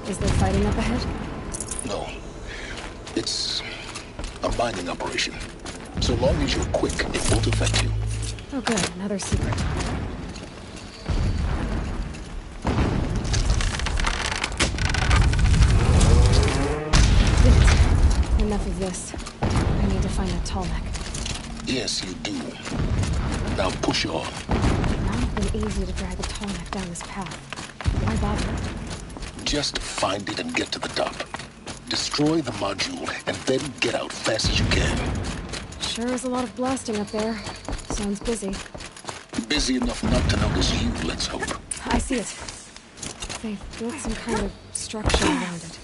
Is there fighting up ahead? No. It's a mining operation. So long as you're quick, it won't affect you. Oh good, another secret. Did it. Enough of this. I need to find that tall neck. Yes, you do. Now push on. Not been easy to drag a tall neck down this path. Why bother? Just find it and get to the top. Destroy the module and then get out fast as you can. Sure is a lot of blasting up there. Sounds busy. Busy enough not to notice you, let's hope. I see it. They've built some kind of structure around it.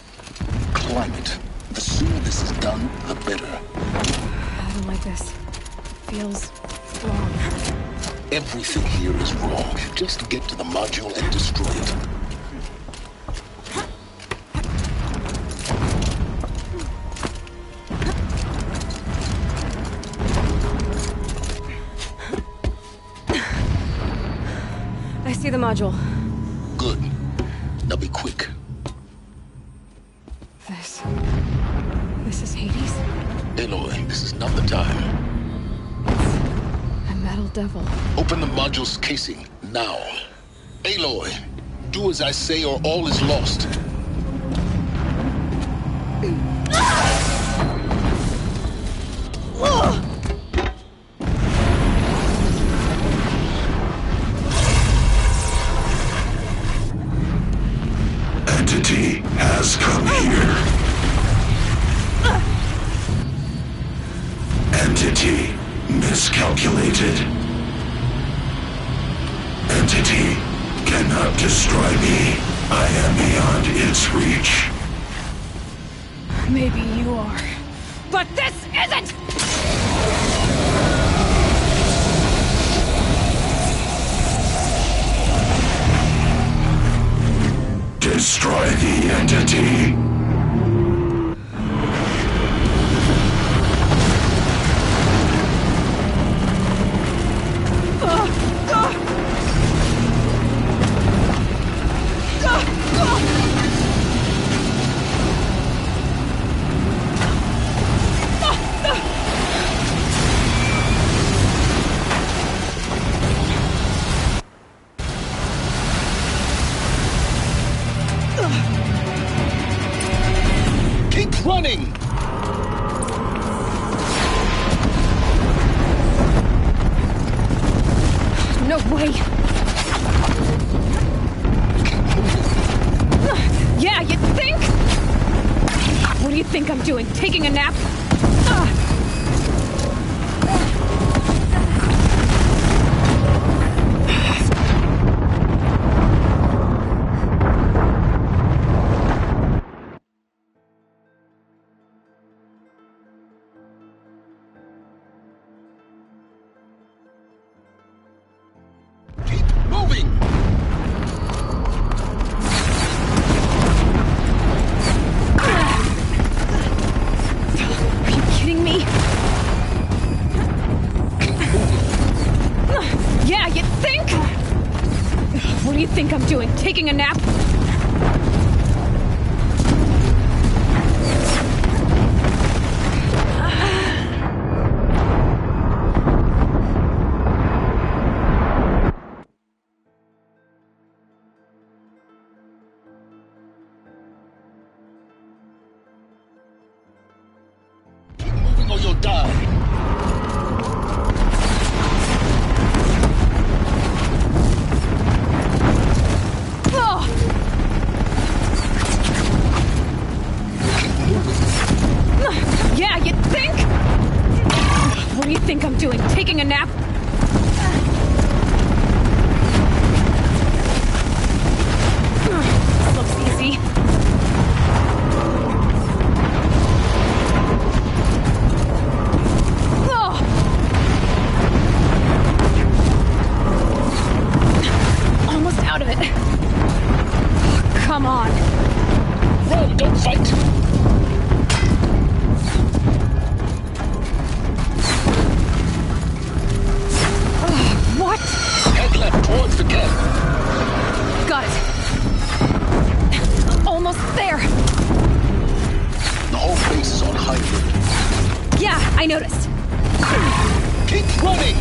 Climb it. The sooner this is done, the better. I don't like this. Feels wrong. Everything here is wrong. Just get to the module and destroy it. I see the module. Good. Now be quick. This is Hades? Aloy, this is not the time. A metal devil. Open the module's casing, now. Aloy, do as I say or all is lost. Entity has come here. Entity miscalculated. Entity cannot destroy me. I am beyond its reach. Maybe you are. But this isn't! Destroy the entity. Keep running! No way! Yeah, you think? What do you think I'm doing? Taking a nap? Moving! Are you kidding me? Yeah, you think? What do you think I'm doing? Taking a nap? Or you'll die. Yeah, you think? What do you think I'm doing? Taking a nap? Looks easy. I noticed. Keep running!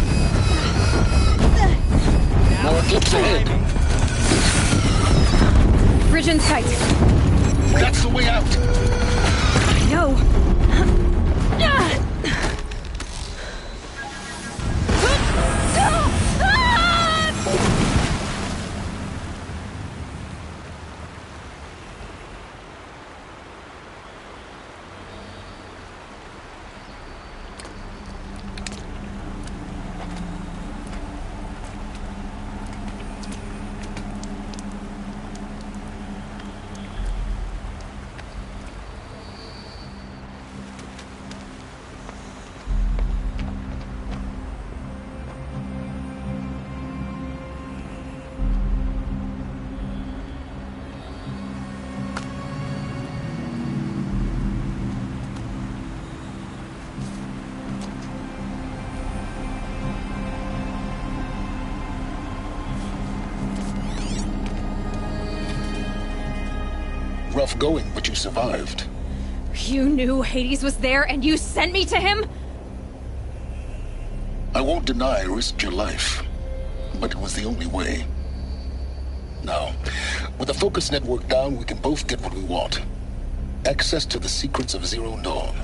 More clips ahead. Bridge in sight. That's the way out. No. Rough going, but you survived. You knew Hades was there and you sent me to him? I won't deny I risked your life, but it was the only way. Now, with the focus network down, we can both get what we want. Access to the secrets of Zero Dawn.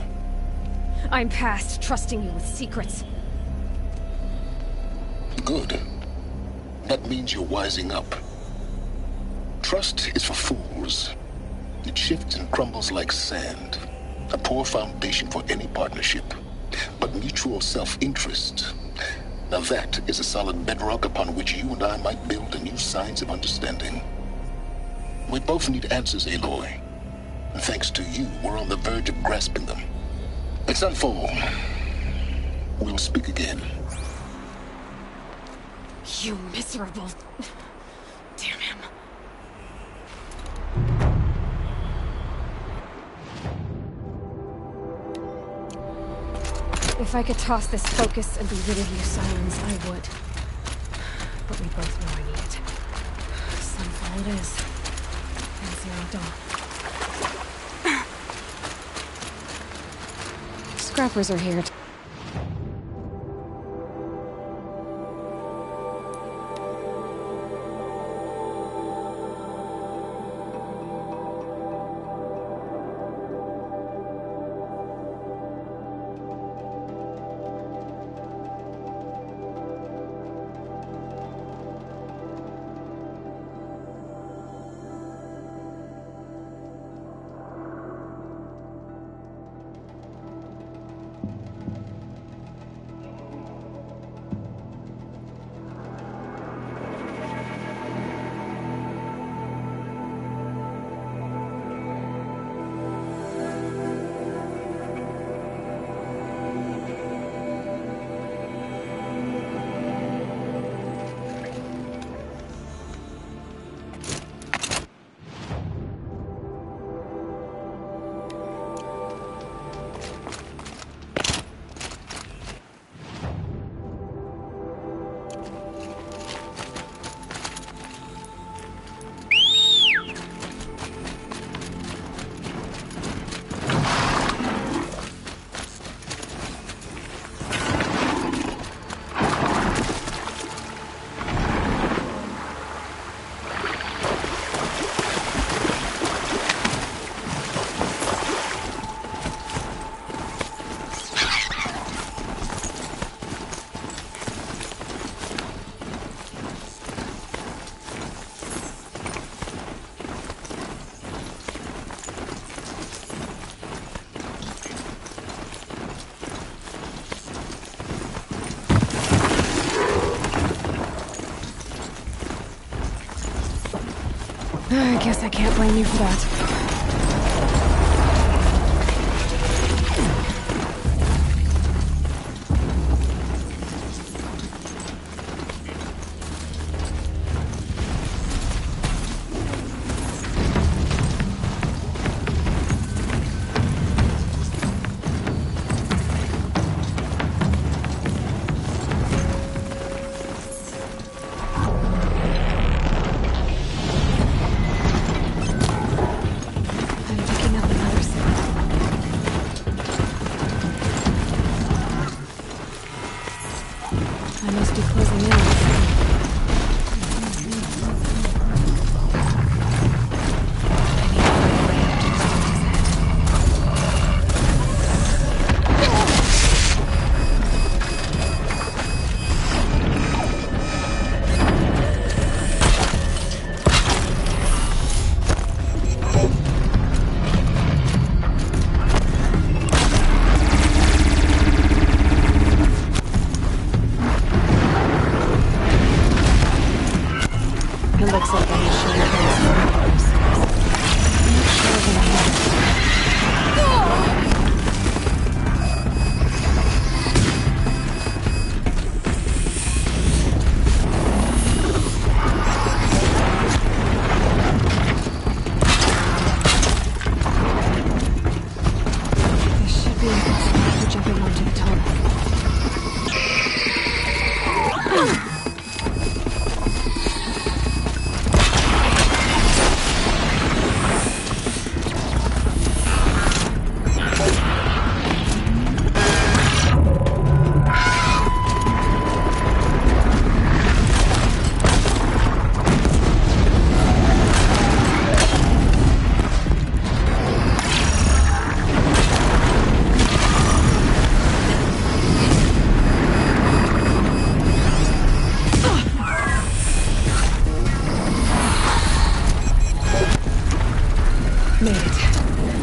I'm past trusting you with secrets. Good. That means you're wising up. Trust is for fools. It shifts and crumbles like sand. A poor foundation for any partnership. But mutual self-interest, now that is a solid bedrock upon which you and I might build a new science of understanding. We both need answers, Aloy. And thanks to you, we're on the verge of grasping them. It's unfold. We'll speak again. You miserable... Damn him. If I could toss this focus and be rid of you, Silence, I would. But we both know I need it. Sunfall it is. And Zero Dawn. Scrappers are here. I guess I can't blame you for that.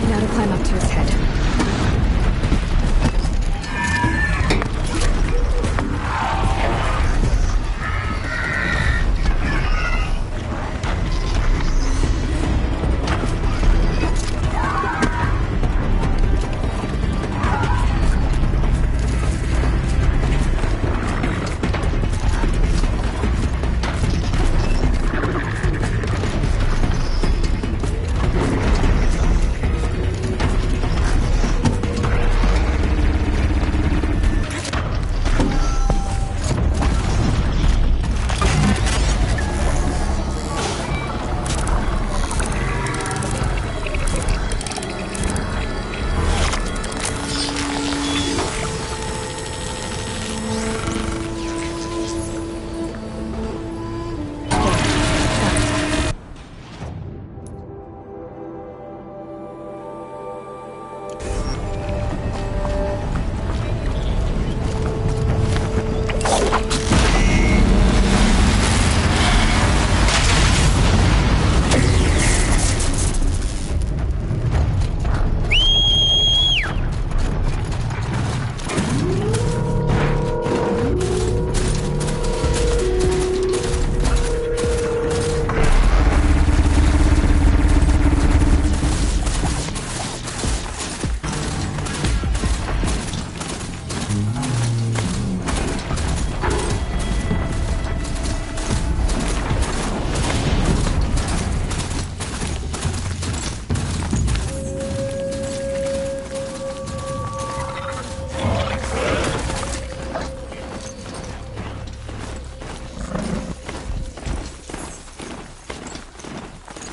Now to climb up to his head.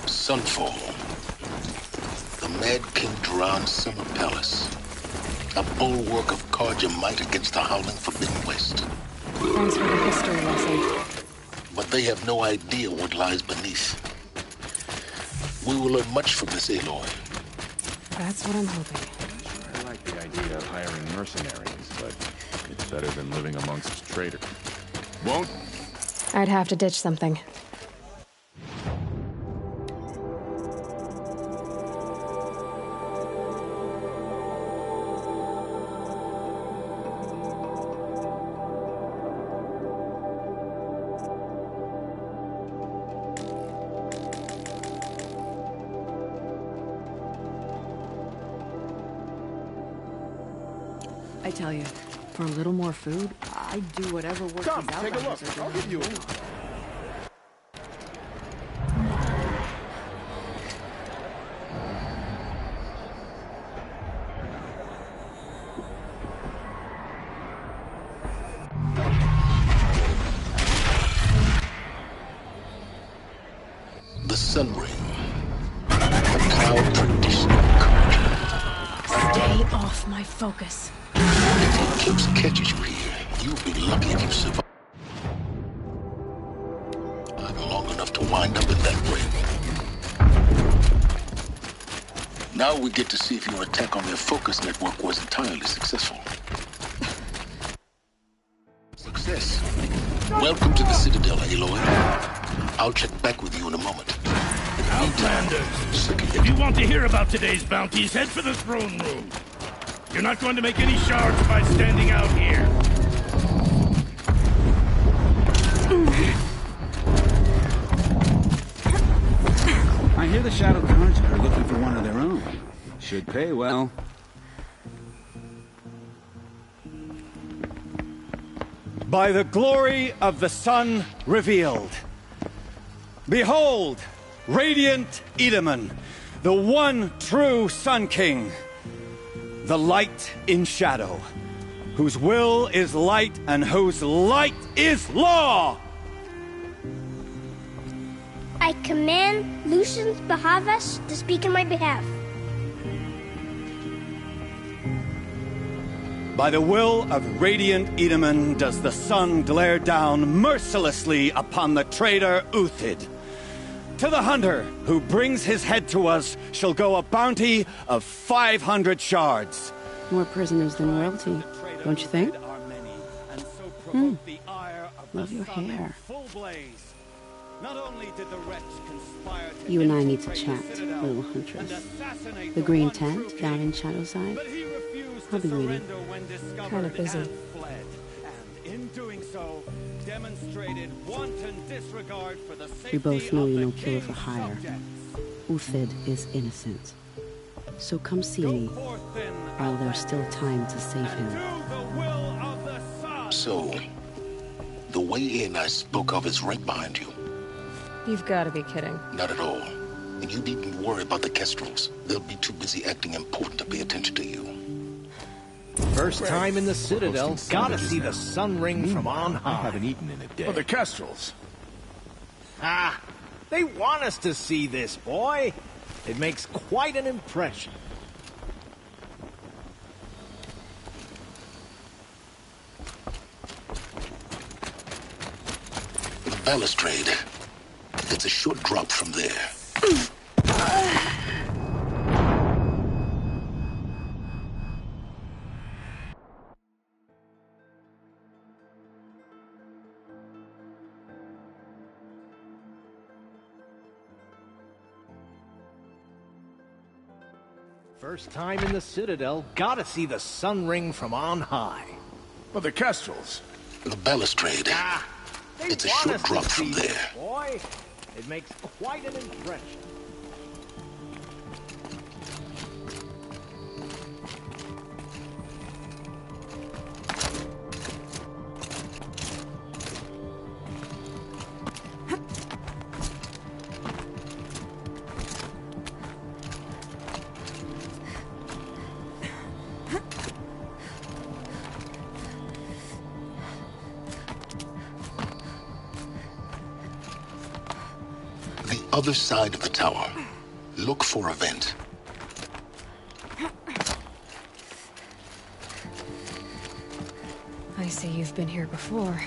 Sunfall. The Mad King Duran's summer palace. A bulwark of Carja might against the howling Forbidden West. Thanks for the history lesson. But they have no idea what lies beneath. We will learn much from this, Aloy. That's what I'm hoping. I like the idea of hiring mercenaries, but it's better than living amongst traitors. Won't? I'd have to ditch something. I tell you, for a little more food, I'd do whatever work Come, these take a look. outlanders are I'll doing. give you a... The Sun Ring. A proud tradition of Carja. Stay off my focus. If the eclipse catches you here, you'll be lucky if you survive long enough to wind up in that ring. Now we get to see if your attack on their focus network was entirely successful. Success. Welcome to the Citadel, Aloy. I'll check back with you in a moment. Outlanders, if you want to hear about today's bounties, head for the throne room. You're not going to make any shards by standing out here. I hear the Shadow Guards are looking for one of their own. Should pay well. By the glory of the sun revealed. Behold, radiant Edaman, the one true Sun King. The light in shadow, whose will is light and whose light is law! I command Lucius Bahavas to speak in my behalf. By the will of radiant Edaman does the sun glare down mercilessly upon the traitor Uthid. To the hunter who brings his head to us shall go a bounty of 500 shards. More prisoners than royalty, don't you think? And so provoke Love your hair. full blaze. Not only did the wretch conspire to You and I need to infiltrate chat, the Citadel little huntress. and assassinate The green one true tent down king, in Shadowside? but he refused I'll to be waiting. surrender when discovered Kinda busy. and fled. And in doing so, demonstrated wanton disregard for the safety We both know of you're the no killer king's for hire. subjects. Uthid is innocent. So come see me while there's still time to save him. So, the way in I spoke of is right behind you. You've got to be kidding. Not at all. And you needn't worry about the Kestrels. They'll be too busy acting important to pay attention to you. First time in the Citadel, gotta see the sun ring from on high. I haven't eaten in a day. For the Kestrels. Ah, they want us to see this, boy. It makes quite an impression. The balustrade. It's a short drop from there. First time in the Citadel, gotta see the sun ring from on high. For the Kestrels. The balustrade. Ah, they It's a want short us to drop see from this, there. boy. It makes quite an impression. Other side of the tower. Look for a vent. I see you've been here before.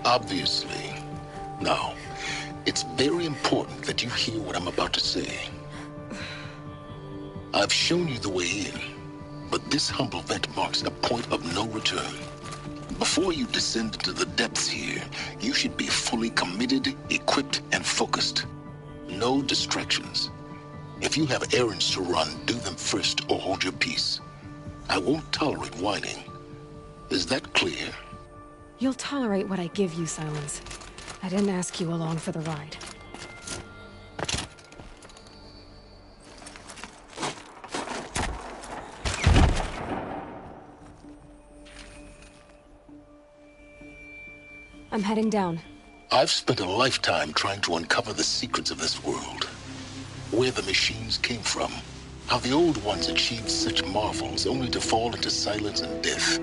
Obviously. Now, it's very important that you hear what I'm about to say. I've shown you the way in, but this humble vent marks a point of no return. Before you descend into the depths here, you should be fully committed, equipped, and focused. No distractions. If you have errands to run, do them first or hold your peace. I won't tolerate whining. Is that clear? You'll tolerate what I give you, Silence. I didn't ask you along for the ride. I'm heading down. I've spent a lifetime trying to uncover the secrets of this world. Where the machines came from. How the old ones achieved such marvels only to fall into silence and death.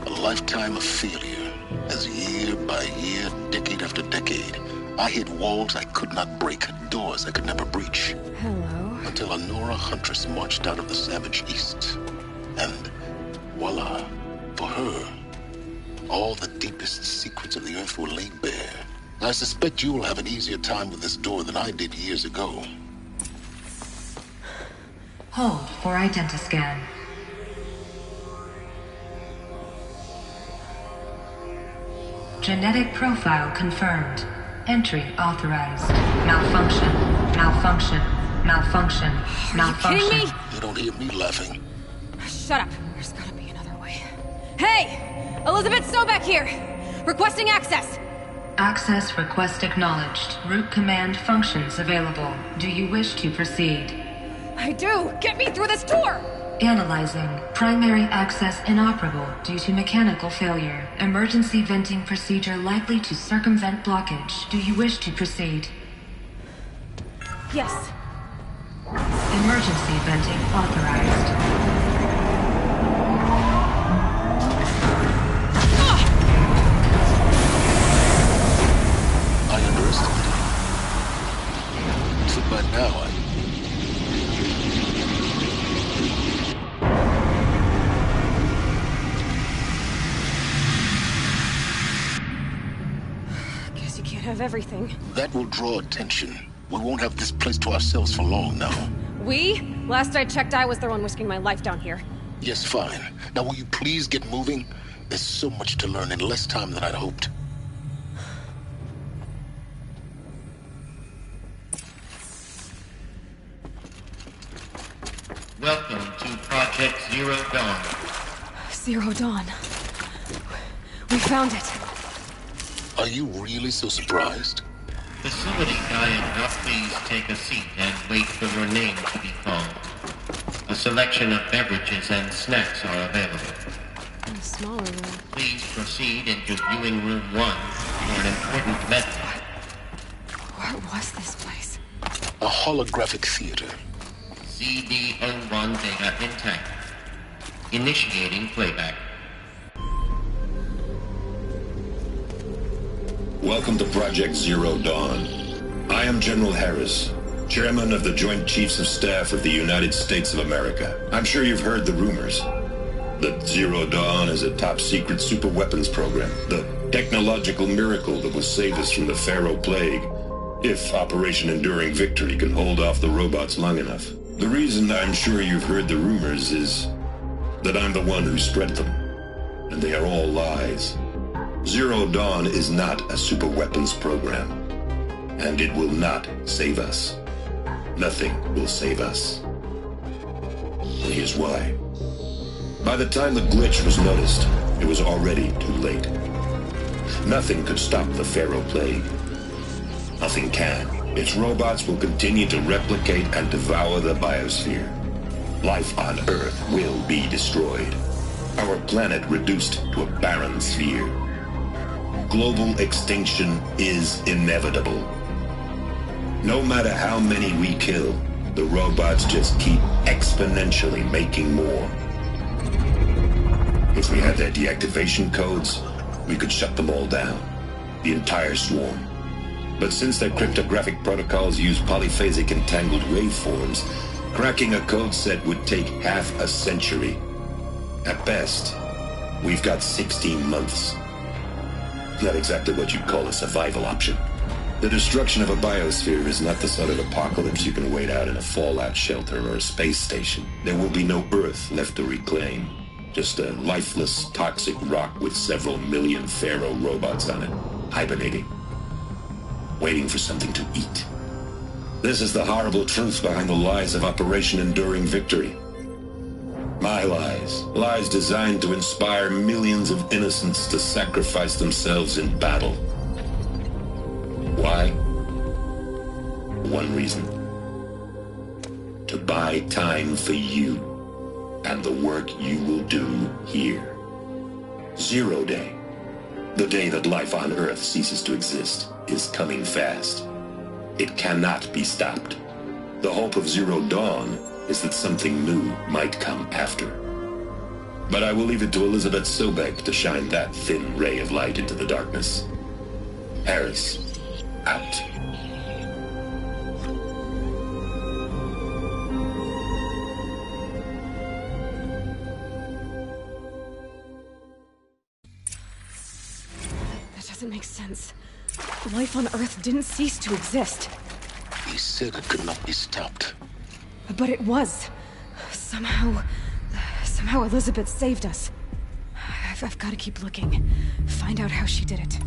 A lifetime of failure. As year by year, decade after decade, I hit walls I could not break, doors I could never breach. Hello. Until a Nora huntress marched out of the savage east. And voila, for her, all the deepest secrets of the earth were laid bare. I suspect you will have an easier time with this door than I did years ago. Hold for identiscan. Genetic profile confirmed. Entry authorized. Malfunction. Malfunction. Malfunction. Malfunction. Kidding me? You don't hear me laughing. Shut up. There's gotta be another way. Hey! Elizabeth Sobek here! Requesting access! Access request acknowledged. Root command functions available. Do you wish to proceed? I do! Get me through this door! Analyzing. Primary access inoperable due to mechanical failure. Emergency venting procedure likely to circumvent blockage. Do you wish to proceed? Yes. Emergency venting authorized. I underestimated you. So by now, Guess you can't have everything. that will draw attention. We won't have this place to ourselves for long now. We? Last I checked, I was the one risking my life down here. Yes, fine. Now will you please get moving? There's so much to learn in less time than I'd hoped. Welcome to Project Zero Dawn. Zero Dawn. We found it. Are you really so surprised? Facility guy, now please take a seat and wait for your name to be called. A selection of beverages and snacks are available. In a smaller room. Please proceed into viewing room 1 for an important message. What was this place? A holographic theater. CD01 data intact. Initiating playback. Welcome to Project Zero Dawn. I am General Harris, Chairman of the Joint Chiefs of Staff of the United States of America. I'm sure you've heard the rumors that Zero Dawn is a top-secret superweapons program, the technological miracle that will save us from the Pharaoh Plague, if Operation Enduring Victory can hold off the robots long enough. The reason I'm sure you've heard the rumors is that I'm the one who spread them, and they are all lies. Zero Dawn is not a superweapons program, and it will not save us. Nothing will save us. And here's why. By the time the glitch was noticed, it was already too late. Nothing could stop the Pharaoh Plague. Nothing can. Its robots will continue to replicate and devour the biosphere. Life on Earth will be destroyed. Our planet reduced to a barren sphere. Global extinction is inevitable. No matter how many we kill, the robots just keep exponentially making more. If we had their deactivation codes, we could shut them all down. The entire swarm. But since their cryptographic protocols use polyphasic entangled waveforms, cracking a code set would take half a century. At best, we've got 16 months. Not exactly what you'd call a survival option. The destruction of a biosphere is not the sort of apocalypse you can wait out in a fallout shelter or a space station. There will be no Earth left to reclaim. Just a lifeless, toxic rock with several million Pharaoh robots on it, hibernating. Waiting for something to eat. This is the horrible truth behind the lies of Operation Enduring Victory. My lies. Lies designed to inspire millions of innocents to sacrifice themselves in battle. Why? One reason. To buy time for you and the work you will do here. Zero Day. The day that life on Earth ceases to exist is coming fast. It cannot be stopped. The hope of Zero Dawn is that something new might come after. But I will leave it to Elizabeth Sobek to shine that thin ray of light into the darkness. Harris, out. That doesn't make sense. Life on Earth didn't cease to exist. He said it could not be stopped. But it was. Somehow Elizabeth saved us. I've got to keep looking. Find out how she did it.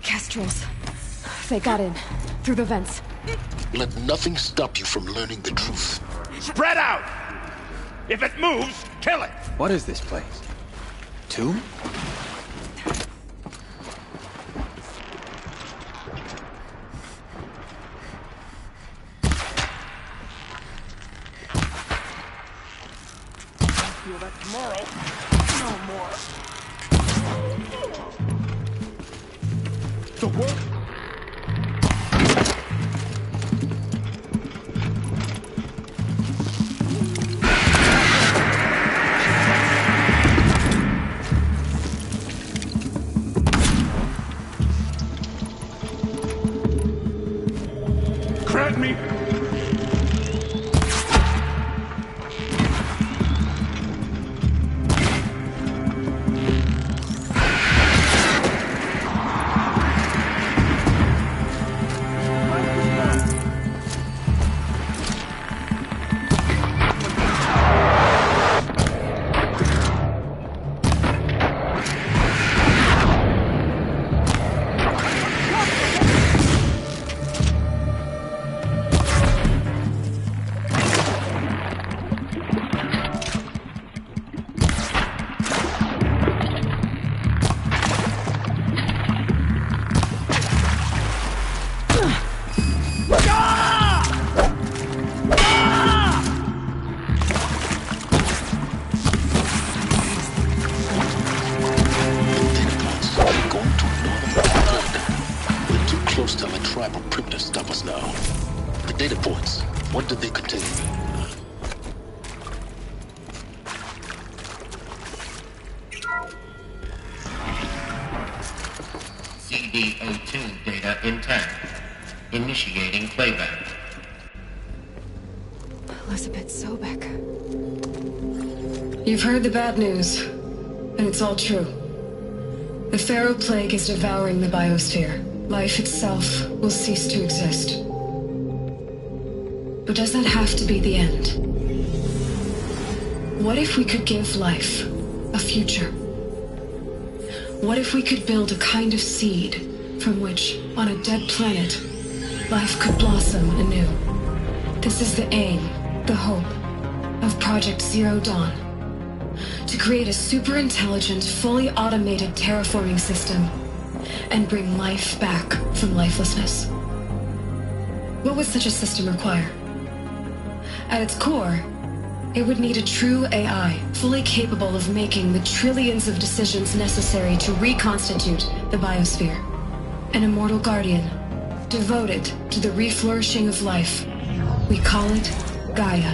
Kestrels. They got in. Through the vents. Let nothing stop you from learning the truth. Spread out! If it moves, kill it! What is this place? Tomb? Feel that tomorrow. No more. The work? Grab me! tribe of primitives stop us now? The data points, what did they contain? CD02 data intact. Initiating playback. Elizabeth Sobek. You've heard the bad news, and it's all true. The Pharaoh Plague is devouring the biosphere. Life itself will cease to exist. But does that have to be the end? What if we could give life a future? What if we could build a kind of seed from which, on a dead planet, life could blossom anew? This is the aim, the hope, of Project Zero Dawn. To create a super-intelligent, fully automated terraforming system and bring life back from lifelessness. What would such a system require? At its core, it would need a true AI, fully capable of making the trillions of decisions necessary to reconstitute the biosphere. An immortal guardian, devoted to the reflourishing of life. We call it Gaia.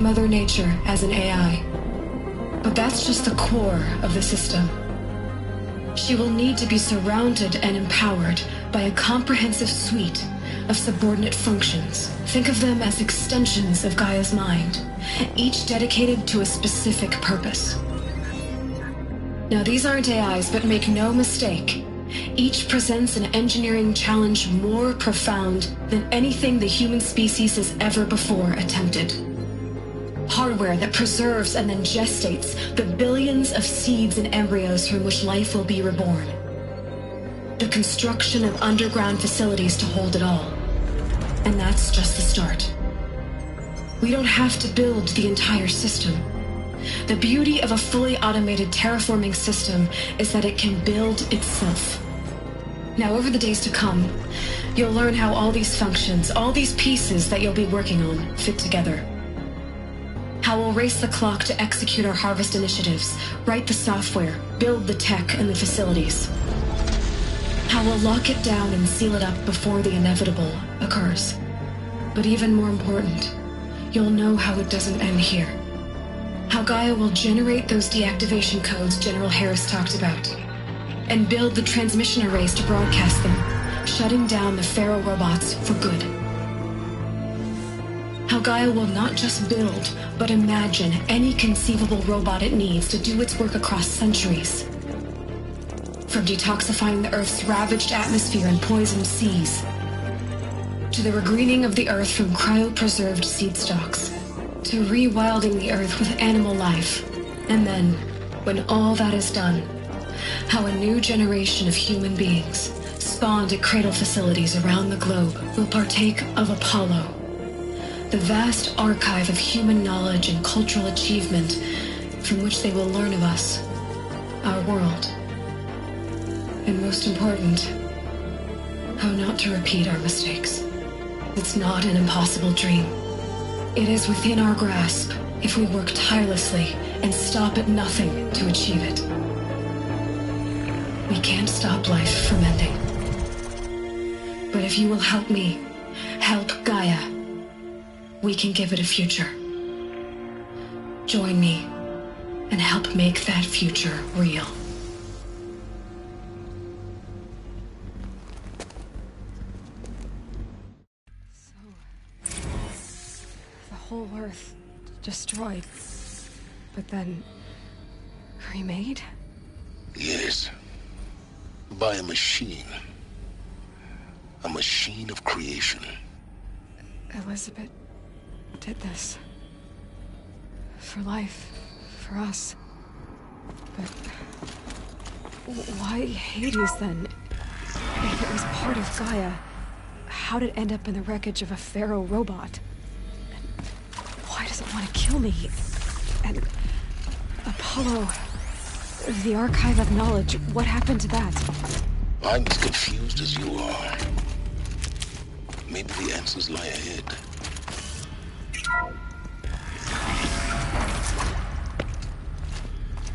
Mother Nature as an AI. But that's just the core of the system. She will need to be surrounded and empowered by a comprehensive suite of subordinate functions. Think of them as extensions of Gaia's mind, each dedicated to a specific purpose. Now, these aren't AIs, but make no mistake, each presents an engineering challenge more profound than anything the human species has ever before attempted. Hardware that preserves and then gestates the billions of seeds and embryos from which life will be reborn. The construction of underground facilities to hold it all. And that's just the start. We don't have to build the entire system. The beauty of a fully automated terraforming system is that it can build itself. Now, over the days to come, you'll learn how all these functions, all these pieces that you'll be working on, fit together. How we'll race the clock to execute our harvest initiatives, write the software, build the tech and the facilities. How we'll lock it down and seal it up before the inevitable occurs. But even more important, you'll know how it doesn't end here. How Gaia will generate those deactivation codes General Harris talked about, and build the transmission arrays to broadcast them, shutting down the Pharaoh robots for good. How Gaia will not just build, but imagine any conceivable robot it needs to do its work across centuries. From detoxifying the Earth's ravaged atmosphere and poisoned seas, to the regreening of the Earth from cryopreserved seed stalks, to rewilding the Earth with animal life. And then, when all that is done, how a new generation of human beings, spawned at cradle facilities around the globe, will partake of Apollo, the vast archive of human knowledge and cultural achievement from which they will learn of us, our world. And most important, how not to repeat our mistakes. It's not an impossible dream. It is within our grasp if we work tirelessly and stop at nothing to achieve it. We can't stop life from ending. But if you will help me, help Gaia, we can give it a future. Join me and help make that future real. The whole Earth destroyed, but then remade? Yes. By a machine. A machine of creation. Elizabeth did this. For life. For us. But why Hades then? If it was part of Gaia, how did it end up in the wreckage of a Pharaoh robot? And why does it want to kill me? And Apollo, the archive of knowledge, what happened to that? I'm as confused as you are. Maybe the answers lie ahead.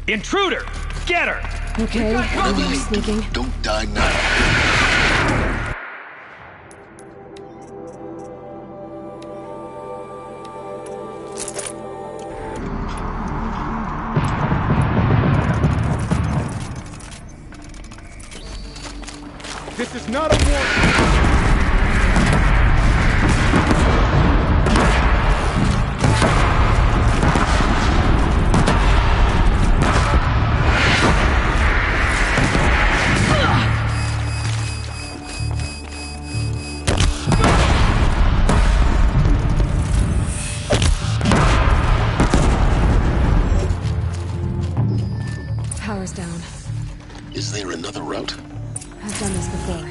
Intruder! Get her! Okay, I'm sneaking. Don't die now. This is not a war. Power's down. Is there another route? I've done this before.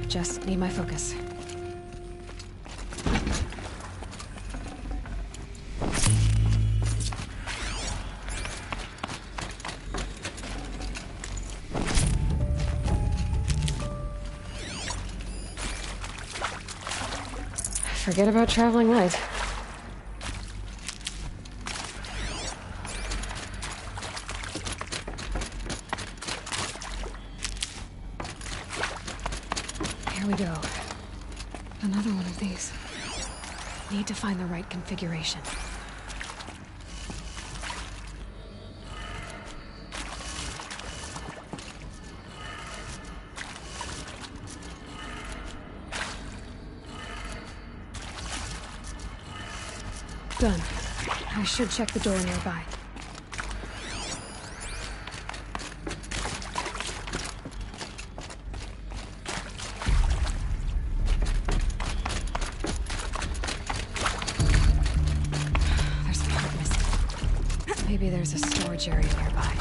Just need my focus. Forget about traveling light. Here we go. Another one of these. Need to find the right configuration. Done. I should check the door nearby. There's a part missing. Maybe there's a storage area nearby.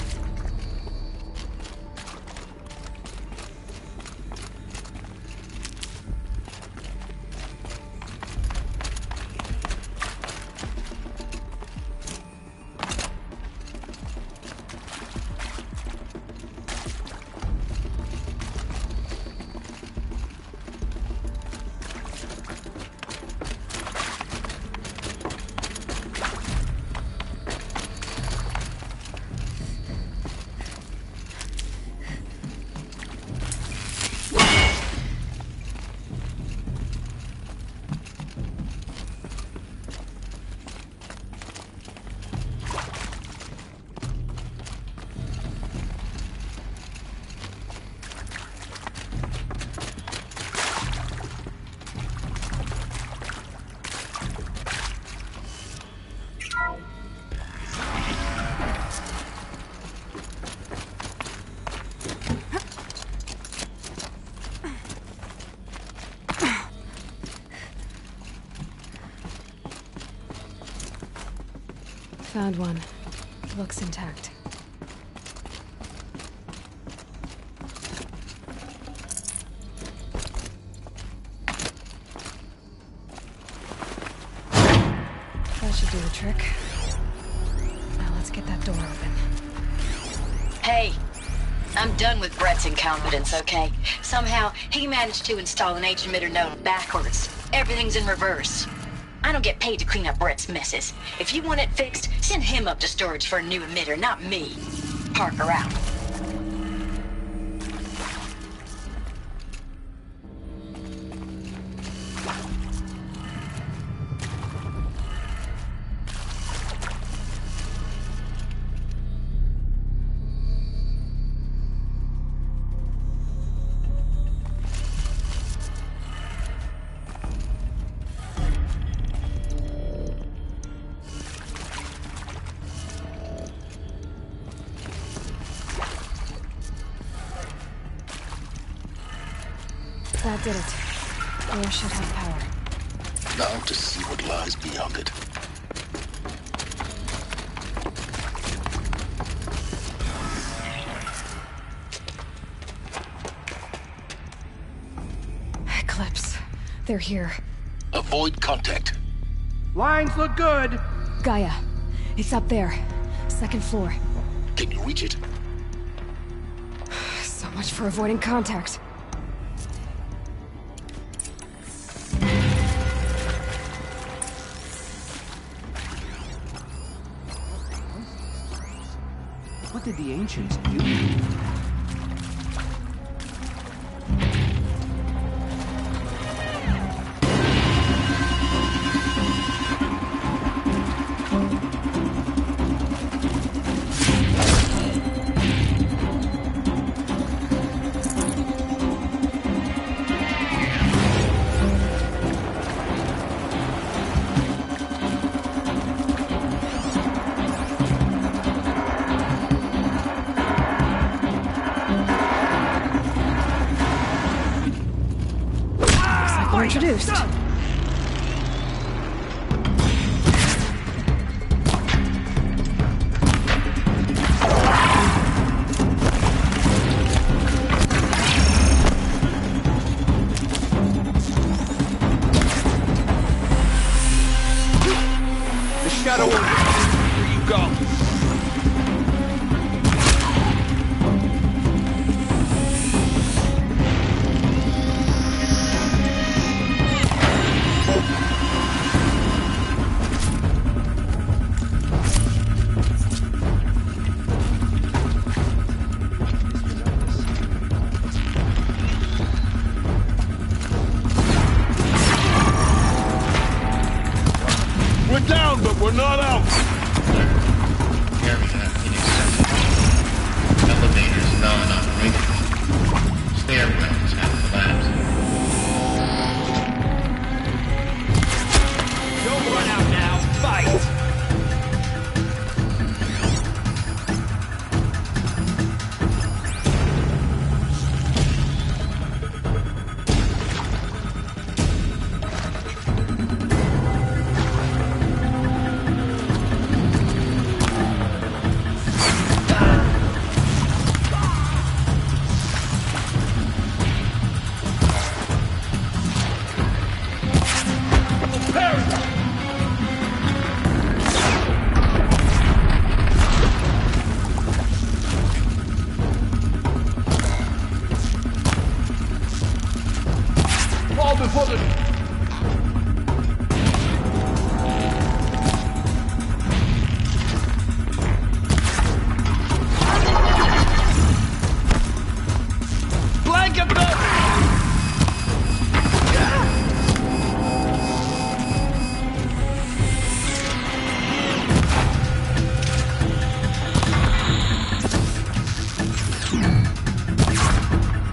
Found one. Looks intact. That should do the trick. Now let's get that door open. Hey, I'm done with Brett's incompetence, okay? Somehow, he managed to install an H-emitter node backwards. Everything's in reverse. I don't get paid to clean up Brett's messes. If you want it fixed, send him up to storage for a new emitter, not me. Parker out. That did it. Door should have power. Now to see what lies beyond it. Eclipse. They're here. Avoid contact. Lines look good. Gaia. It's up there. Second floor. Can you reach it? So much for avoiding contact. What did the ancients do? introduced. The shadow will... Here you go. We're down, but we're not out. Area inaccessible. Elevators non-operational. Stairwells have collapsed. Don't run out now. Fight! Fall before the... Blanket them!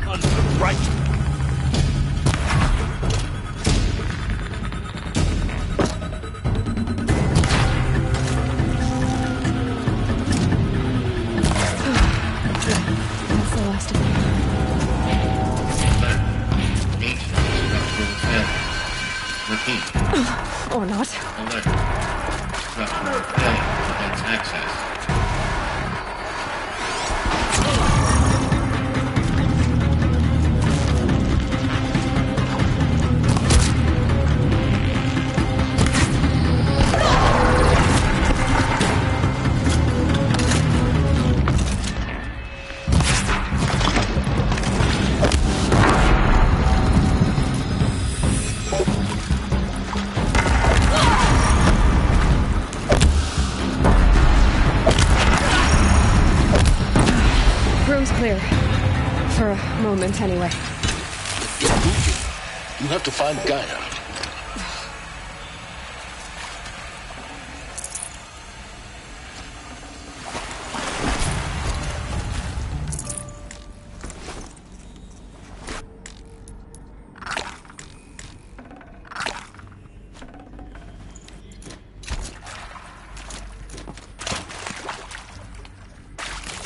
On the right. That's the last of them. Repeat. Or not. Alert. Structural failure prevents access. Room's clear. For a moment, anyway. Get moving. You have to find Gaia.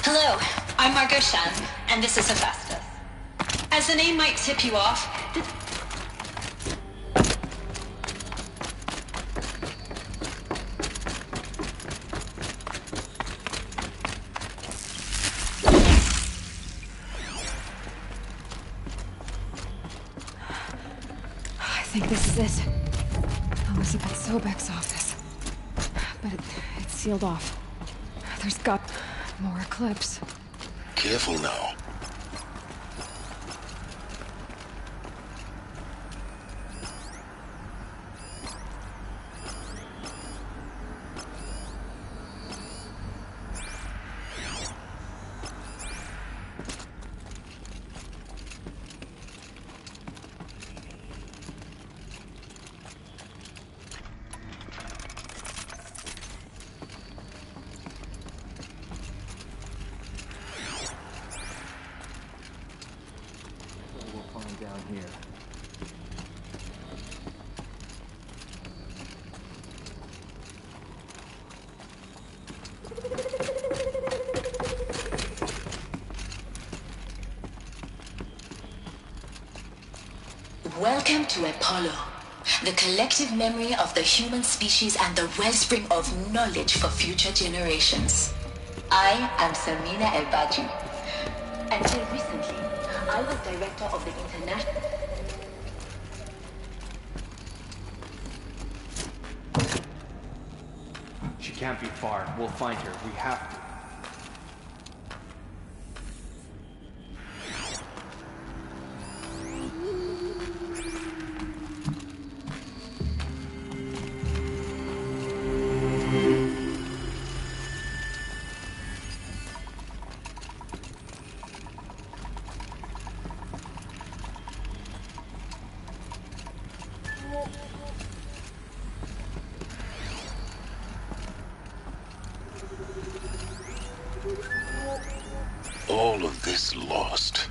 Hello, I'm Margot Shen, and this is Hephaestus. As the name might tip you off, I think this is it. Elizabeth Sobek's office. But it's sealed off. There's got more eclipse. Careful now. Down here. Welcome to Apollo, the collective memory of the human species and the wellspring of knowledge for future generations. I am Samina El-Baji. Until recently, I was director of the International... She can't be far. We'll find her. We have to. All of this lost.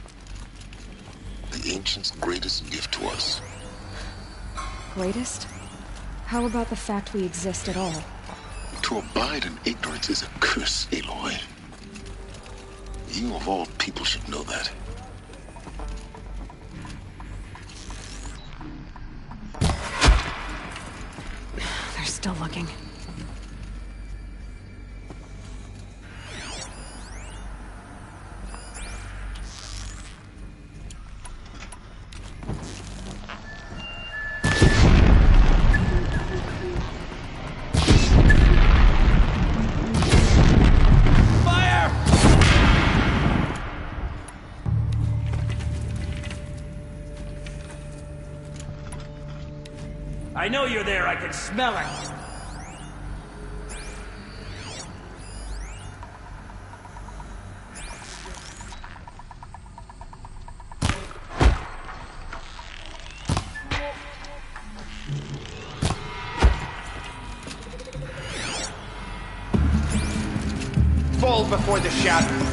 The Ancients' greatest gift to us. Greatest? How about the fact we exist at all? To abide in ignorance is a curse, Aloy. You of all people should know that. They're still looking. I know you're there, I can smell it! Fall before the shadow.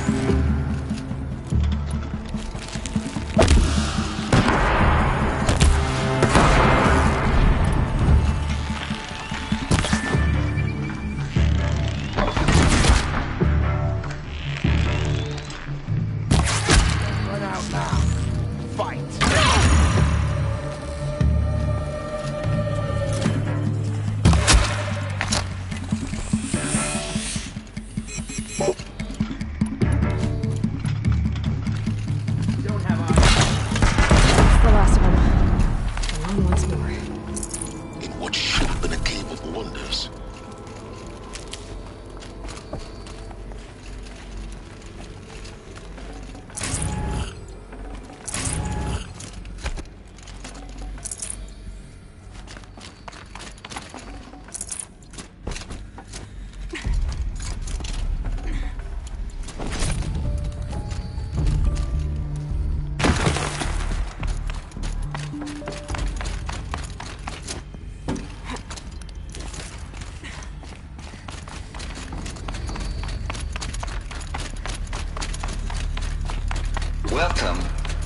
Welcome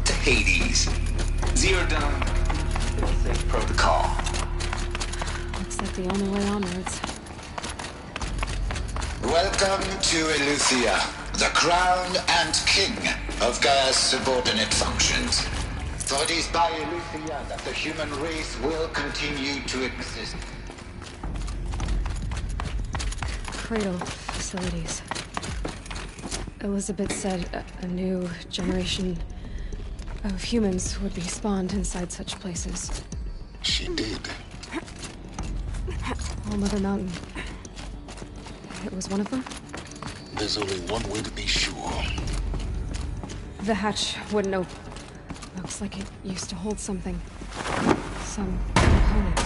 to Hades. Zero Dawn Safe Protocol. Looks like the only way onwards. Welcome to Eleuthia, the crown and king of Gaia's subordinate functions. For it is by Eleuthia that the human race will continue to exist. Cradle facilities. Elizabeth said a new generation of humans would be spawned inside such places. She did. All Mother Mountain. It was one of them? There's only one way to be sure. The hatch wouldn't open. Looks like it used to hold something. Some component.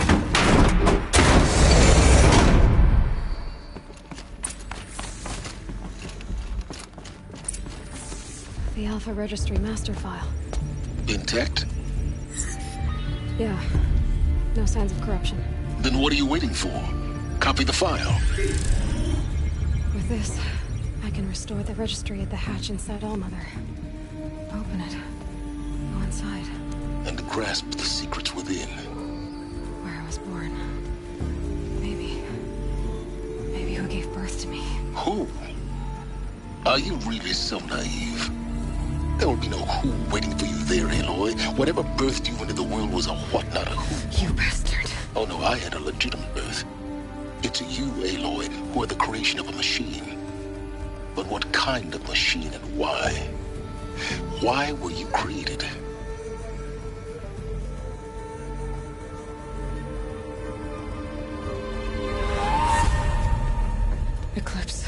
The Alpha Registry master file. Intact? Yeah. No signs of corruption. Then what are you waiting for? Copy the file. With this, I can restore the registry at the hatch inside Allmother. Open it. Go inside. And grasp the secrets within. Where I was born. Maybe who gave birth to me. Who? Are you really so naive? There will be no who waiting for you there, Aloy. Whatever birthed you into the world was a what, not a who. You bastard. Oh no, I had a legitimate birth. It's you, Aloy, who are the creation of a machine. But what kind of machine and why? Why were you created? Eclipse.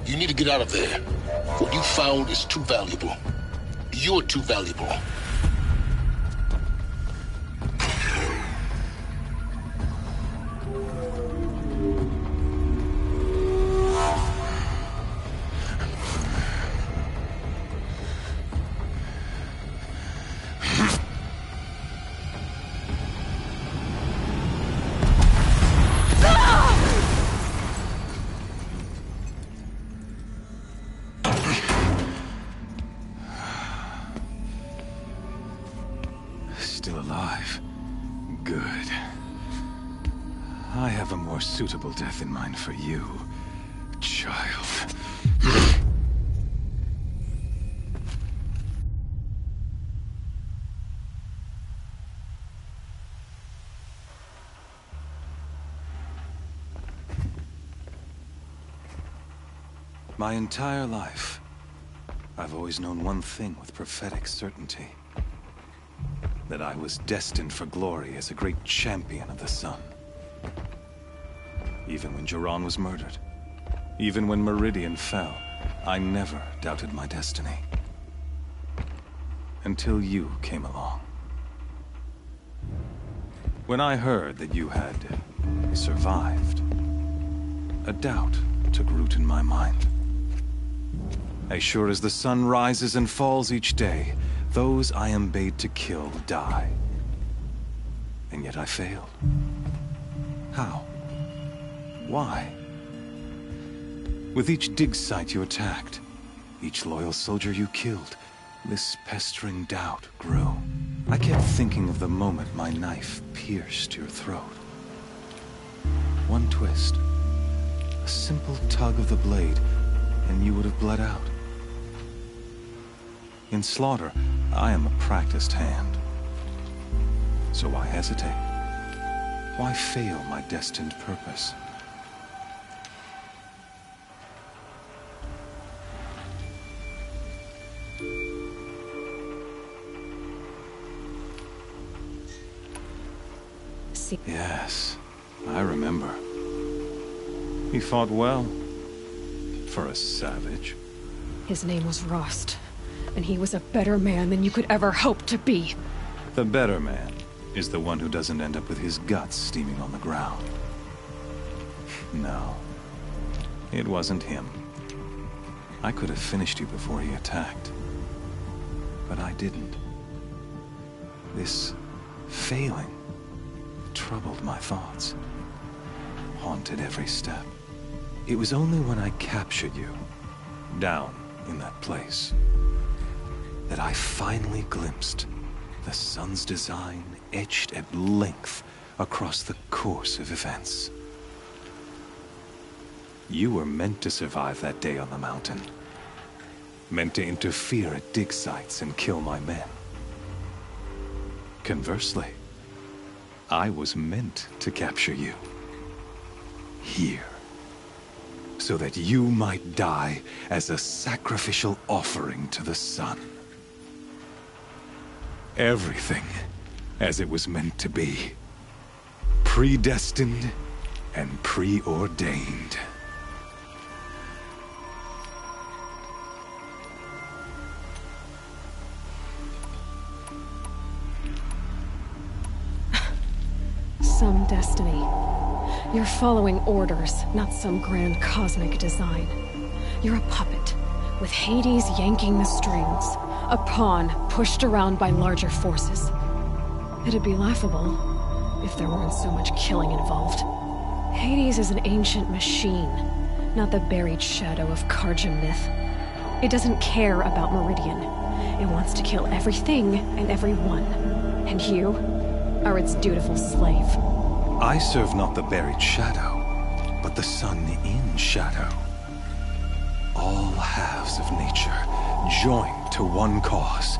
You need to get out of there. What you found is too valuable. You're too valuable. Still alive. Good. I have a more suitable death in mind for you, child. My entire life, I've always known one thing with prophetic certainty. That I was destined for glory as a great champion of the sun. Even when Jiran was murdered, even when Meridian fell, I never doubted my destiny. Until you came along. When I heard that you had survived, a doubt took root in my mind. As sure as the sun rises and falls each day, those I am bade to kill die. And yet I failed. How? Why? With each dig site you attacked, each loyal soldier you killed, this pestering doubt grew. I kept thinking of the moment my knife pierced your throat. One twist, a simple tug of the blade, and you would have bled out. In slaughter, I am a practiced hand. So why hesitate? Why fail my destined purpose? Yes, I remember. He fought well. For a savage. His name was Rost, and he was a better man than you could ever hope to be. The better man is the one who doesn't end up with his guts steaming on the ground. No, it wasn't him. I could have finished you before he attacked. But I didn't. This failing troubled my thoughts, haunted every step. It was only when I captured you, down in that place, that I finally glimpsed the sun's design etched at length across the course of events. You were meant to survive that day on the mountain. Meant to interfere at dig sites and kill my men. Conversely, I was meant to capture you. Here. So that you might die as a sacrificial offering to the sun. Everything as it was meant to be. Predestined and preordained. Some destiny. You're following orders, not some grand cosmic design. You're a puppet, with Hades yanking the strings. A pawn pushed around by larger forces. It'd be laughable if there weren't so much killing involved. Hades is an ancient machine, not the buried shadow of Karja myth. It doesn't care about Meridian. It wants to kill everything and everyone. And you are its dutiful slave. I serve not the buried shadow, but the sun in shadow. All halves of nature, joined to one cause.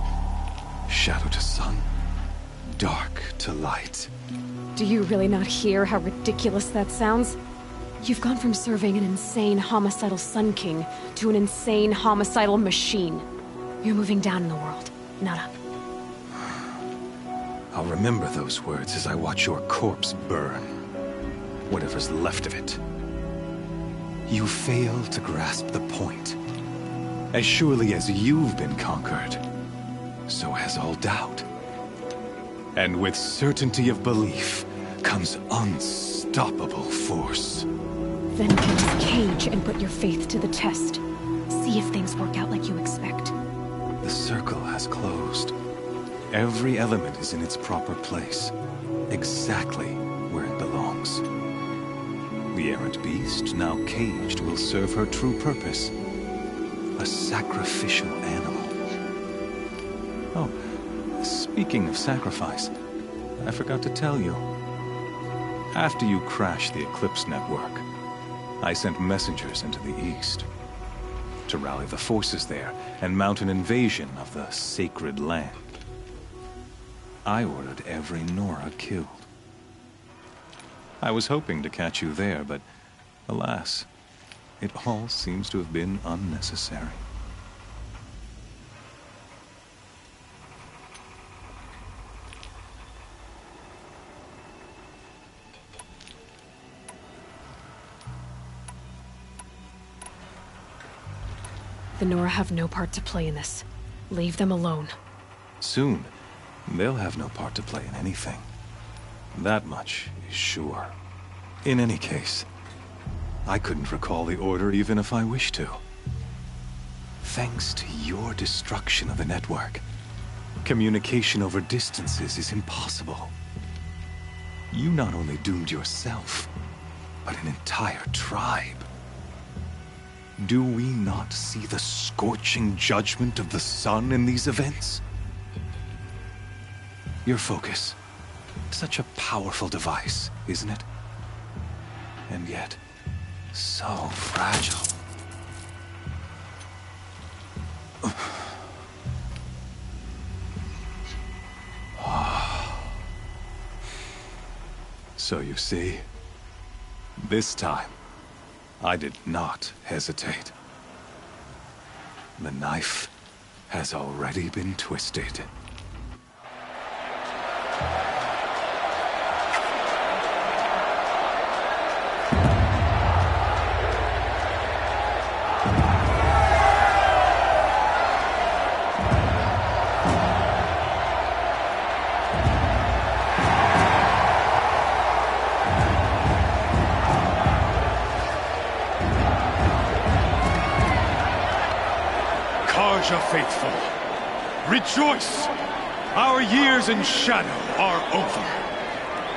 Shadow to sun, dark to light. Do you really not hear how ridiculous that sounds? You've gone from serving an insane homicidal Sun King to an insane homicidal machine. You're moving down in the world, not up. I'll remember those words as I watch your corpse burn. Whatever's left of it. You fail to grasp the point. As surely as you've been conquered, so has all doubt. And with certainty of belief comes unstoppable force. Then get this cage and put your faith to the test. See if things work out like you expect. The circle has closed. Every element is in its proper place, exactly where it belongs. The errant beast, now caged, will serve her true purpose. A sacrificial animal. Oh, speaking of sacrifice, I forgot to tell you. After you crashed the Eclipse network, I sent messengers into the east to rally the forces there and mount an invasion of the sacred land. I ordered every Nora killed. I was hoping to catch you there, but alas, it all seems to have been unnecessary. The Nora have no part to play in this. Leave them alone. Soon, they'll have no part to play in anything. That much is sure. In any case, I couldn't recall the order even if I wished to. Thanks to your destruction of the network, communication over distances is impossible. You not only doomed yourself, but an entire tribe. Do we not see the scorching judgment of the sun in these events? Your focus. Such a powerful device, isn't it? And yet, so fragile. So you see, this time, I did not hesitate. The knife has already been twisted. Faithful, rejoice! Our years in shadow are over.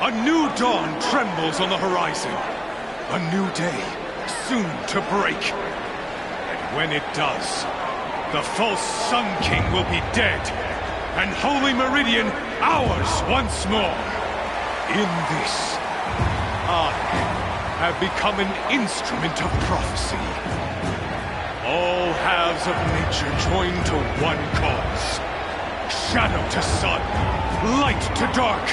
A new dawn trembles on the horizon. A new day soon to break. And when it does, the false Sun King will be dead, and Holy Meridian ours once more. In this, I have become an instrument of prophecy. All halves of nature join to one cause. Shadow to sun, light to dark,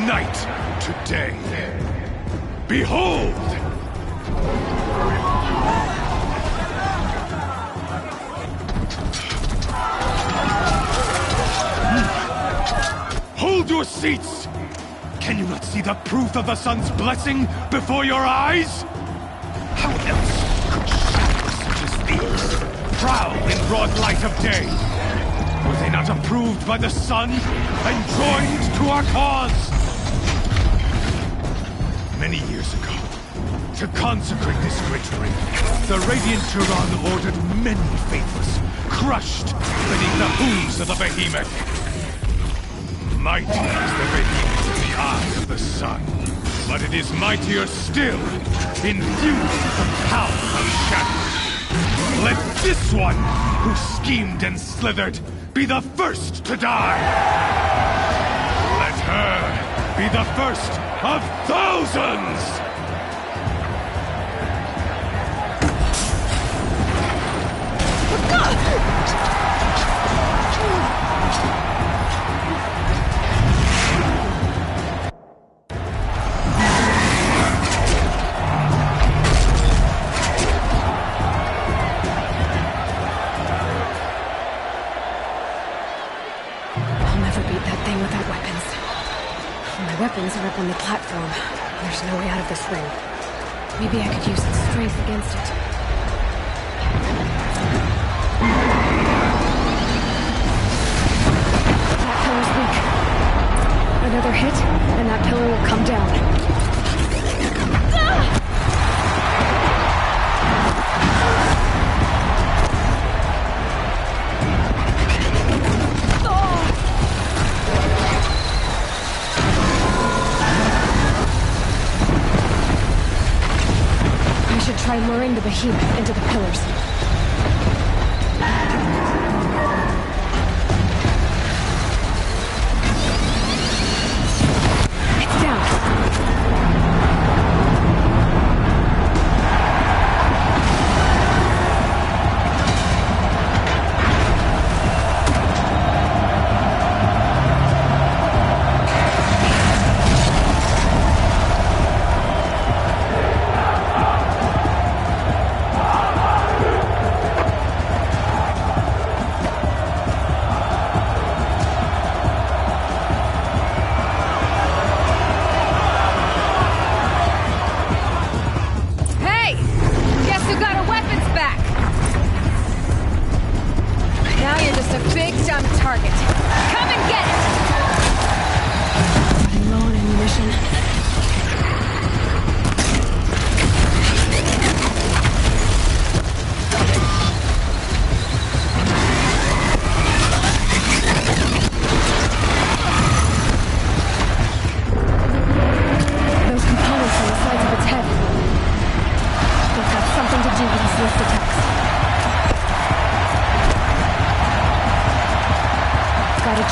night to day. Behold! Hold your seats! Can you not see the proof of the sun's blessing before your eyes? How else could shadows such as these prowl in broad light of day? Were they not approved by the sun and joined to our cause? Many years ago, to consecrate this great ring, the Radiant Turan ordered many faithless, crushed beneath the hooves of the behemoth. Mighty is the behemoth in the eye of the sun, but it is mightier still, infused with the power of shadow. Let this one, who schemed and slithered, be the first to die! Let her be the first of thousands! never beat that thing without weapons. My weapons are up on the platform. There's no way out of this ring. Maybe I could use its strength against it. That pillar's weak. Another hit, and that pillar will come down. I should try luring the behemoth into the pillars.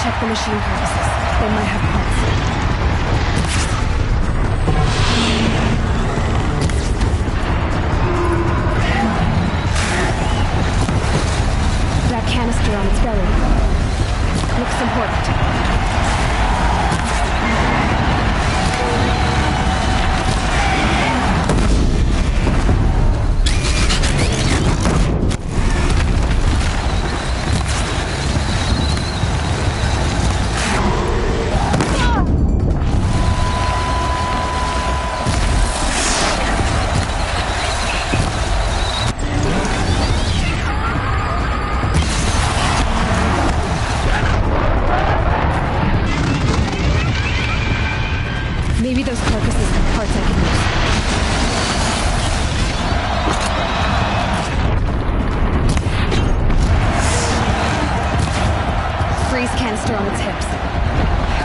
Check the machine purposes. They might have parts. That canister on its belly looks important. Maybe those carcasses have parts I can use. Freeze canister on its hips.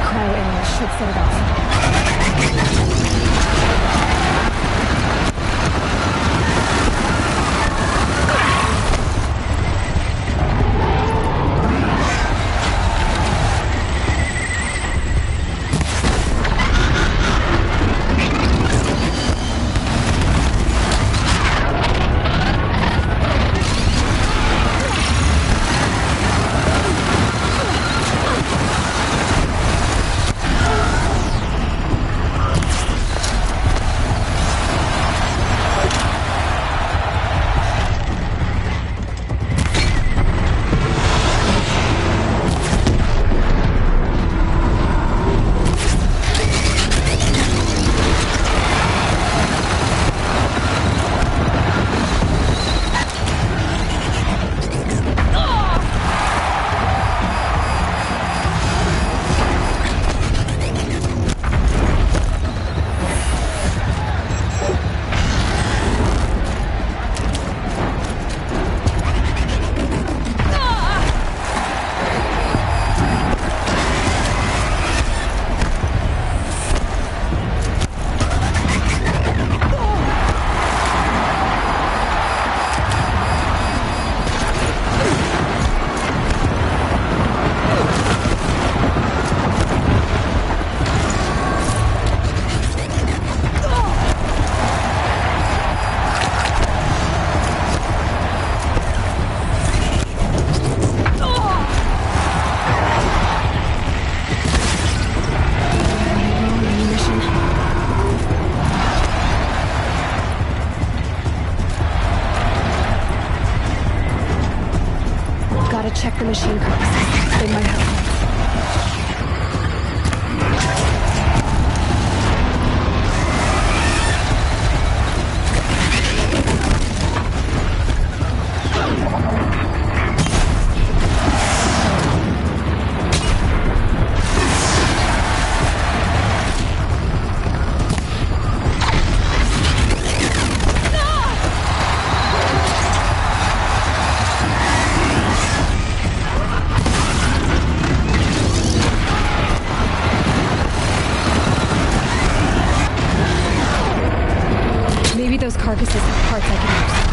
Cryo area should set it off. Check the machine purposes. They might have parts. carcasses have parts I can use.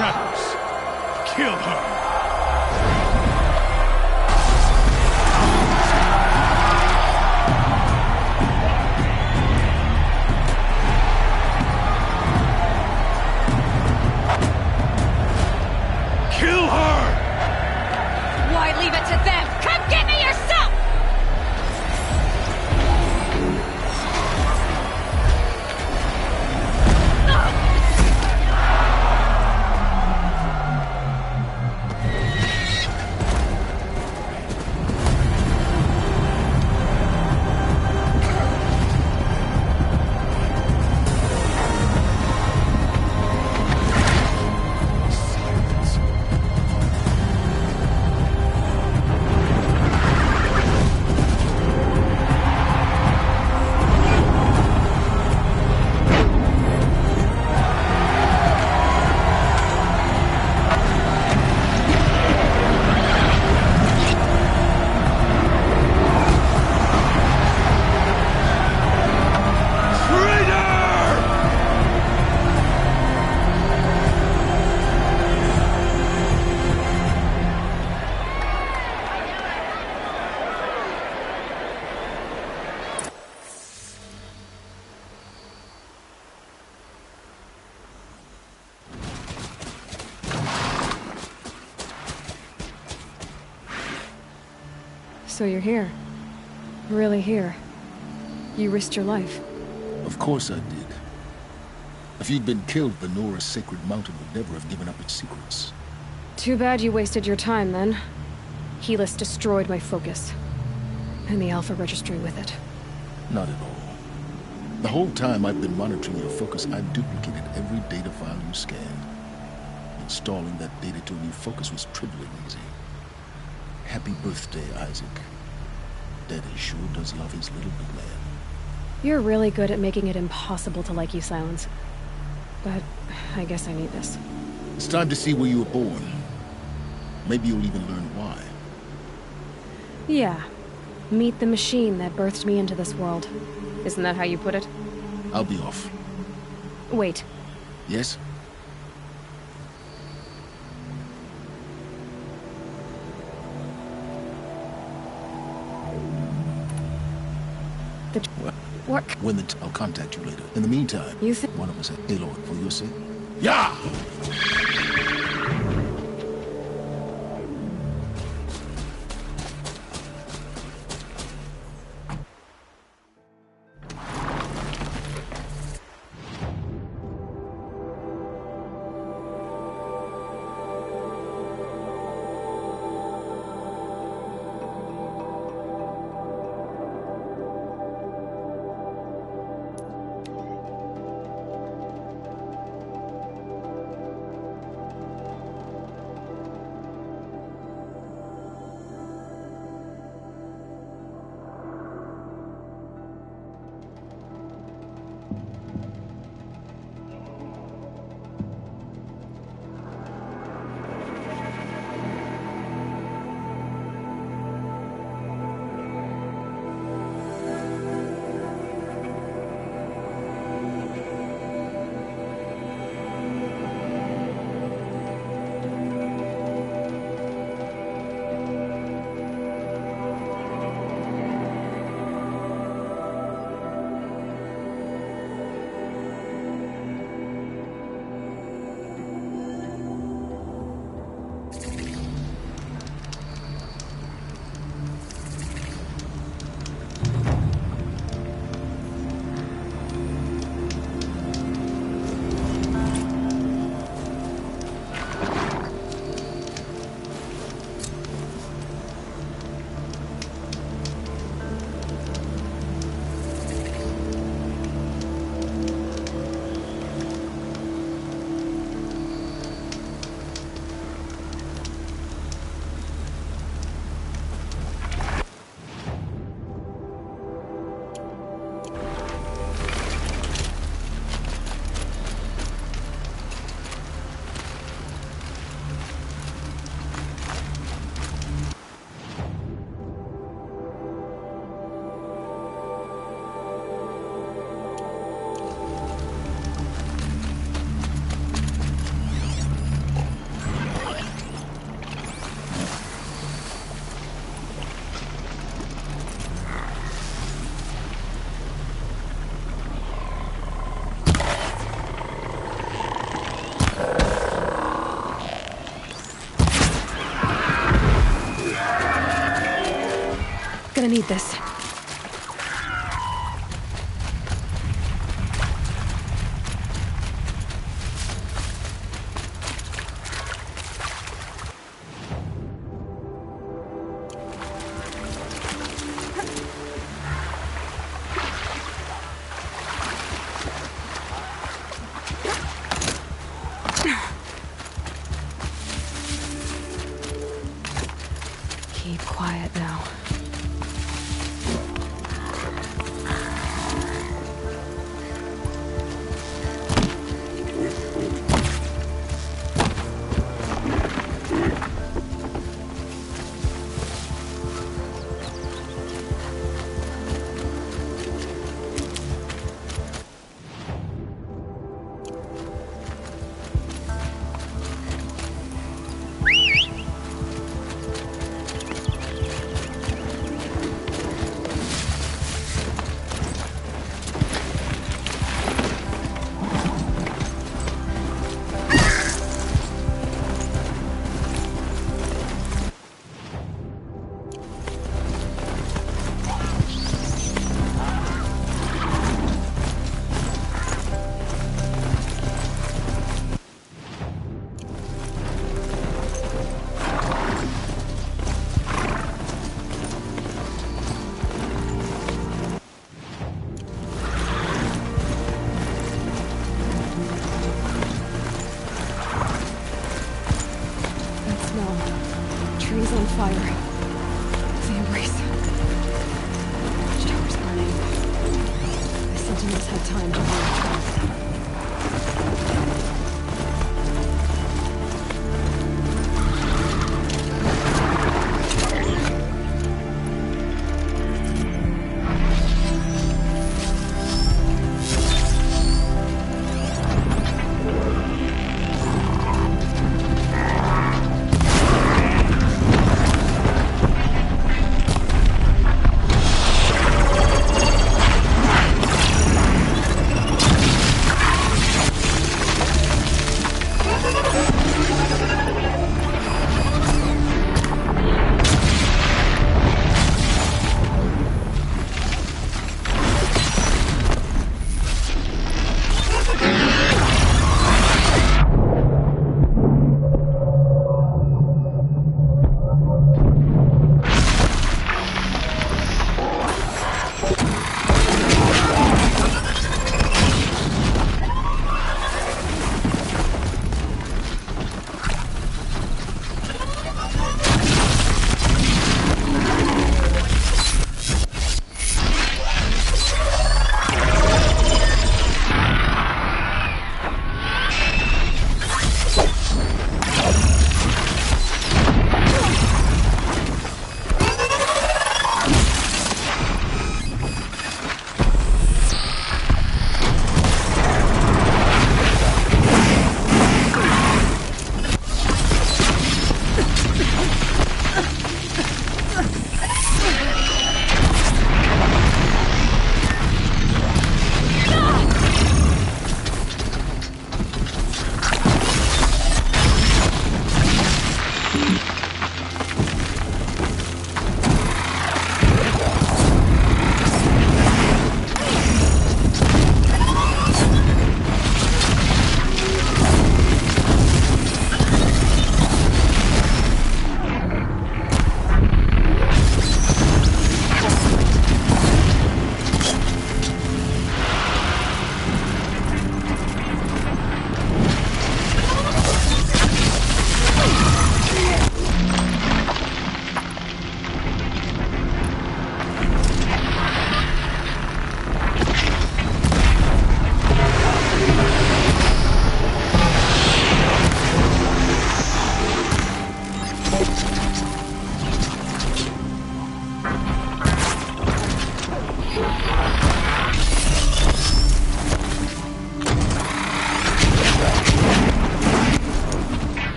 Shadows, kill her! Kill her! Why leave it to them? Come get me yourself! So you're here. Really here. You risked your life. Of course I did. If you'd been killed, the Nora's sacred mountain would never have given up its secrets. Too bad you wasted your time, then. Helis destroyed my focus. And the Alpha Registry with it. Not at all. The whole time I've been monitoring your focus, I've duplicated every data file you scanned. Installing that data to a new focus was trivially easy. Happy birthday, Isaac. Daddy sure does love his little big man. You're really good at making it impossible to like you, Silence. But I guess I need this. It's time to see where you were born. Maybe you'll even learn why. Yeah. Meet the machine that birthed me into this world. Isn't that how you put it? I'll be off. Wait. Yes? What? I'll contact you later. In the meantime, you think one of us, Aloy, for your sake. Yeah! gonna need this. Keep quiet now. Trees on fire. The embrace. Watchtower's burning. The Sentinels had time to retrieve.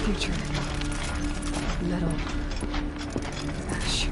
future. Metal. Ash.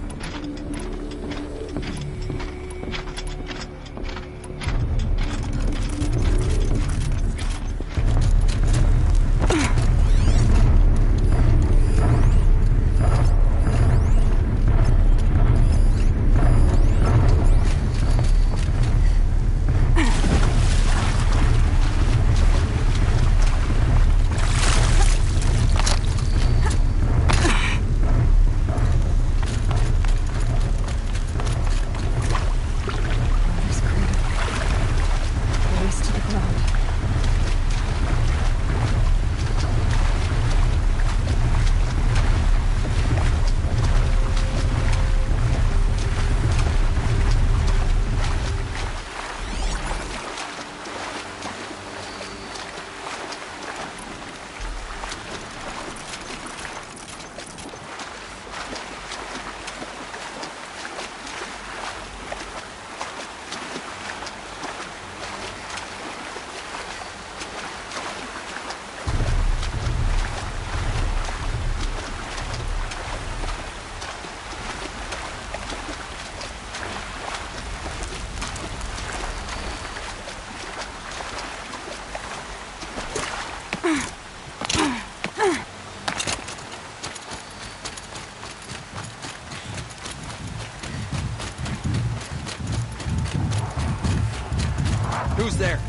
Who's there?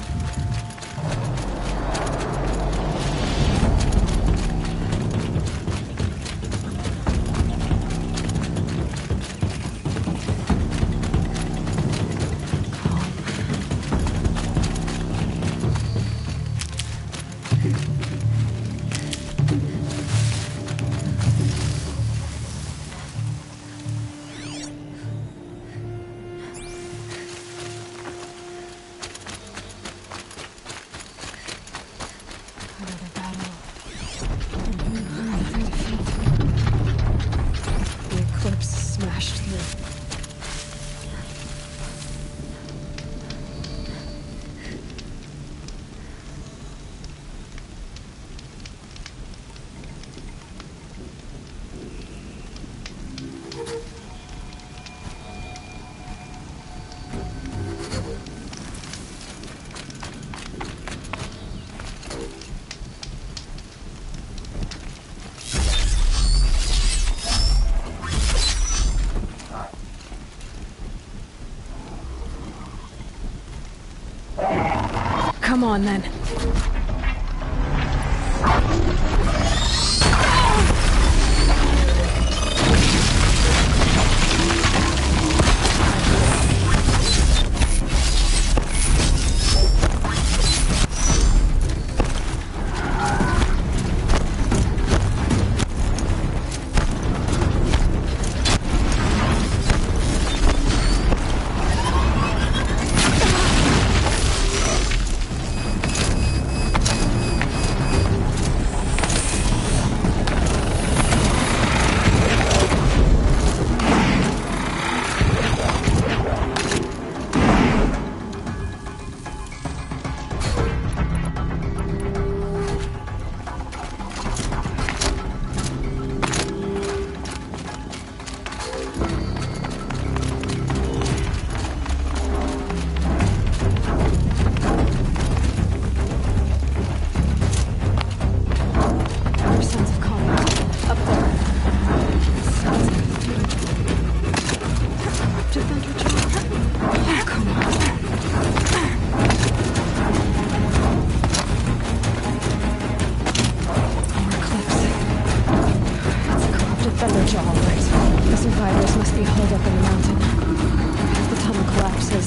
Come on, then.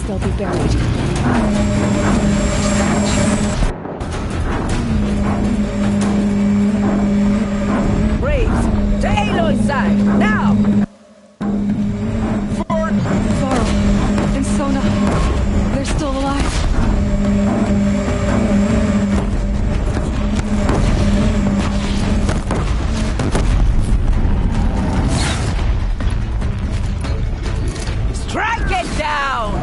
They'll be buried. Braves, to Aloy's side, now! Varl and Sona, they're still alive. Strike it down!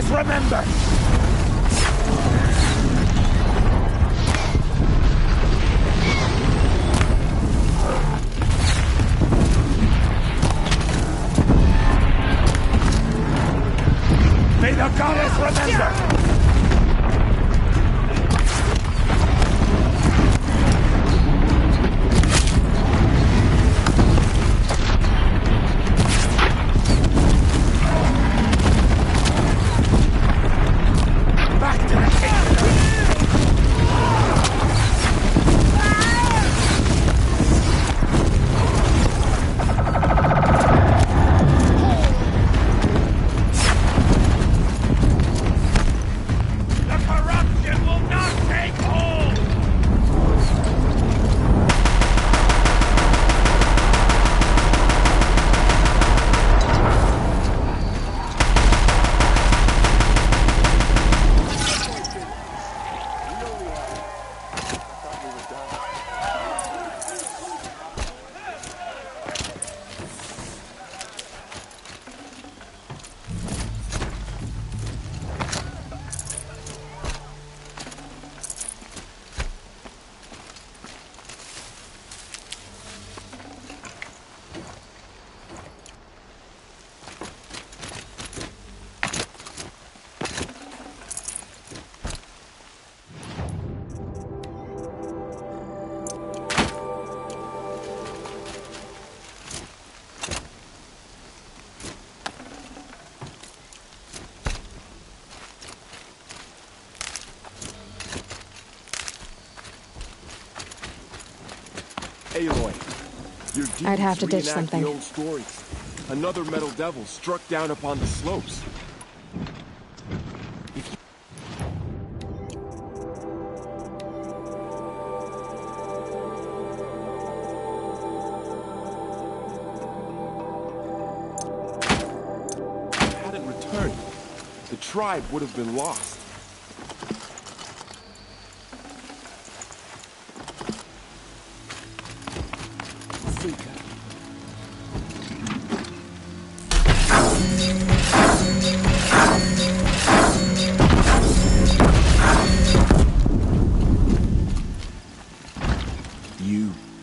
goddess remember! May the goddess remember! Aloy, your deeds I'd have to ditch reenact something. The old stories. Another metal devil struck down upon the slopes. If it hadn't returned, the tribe would have been lost.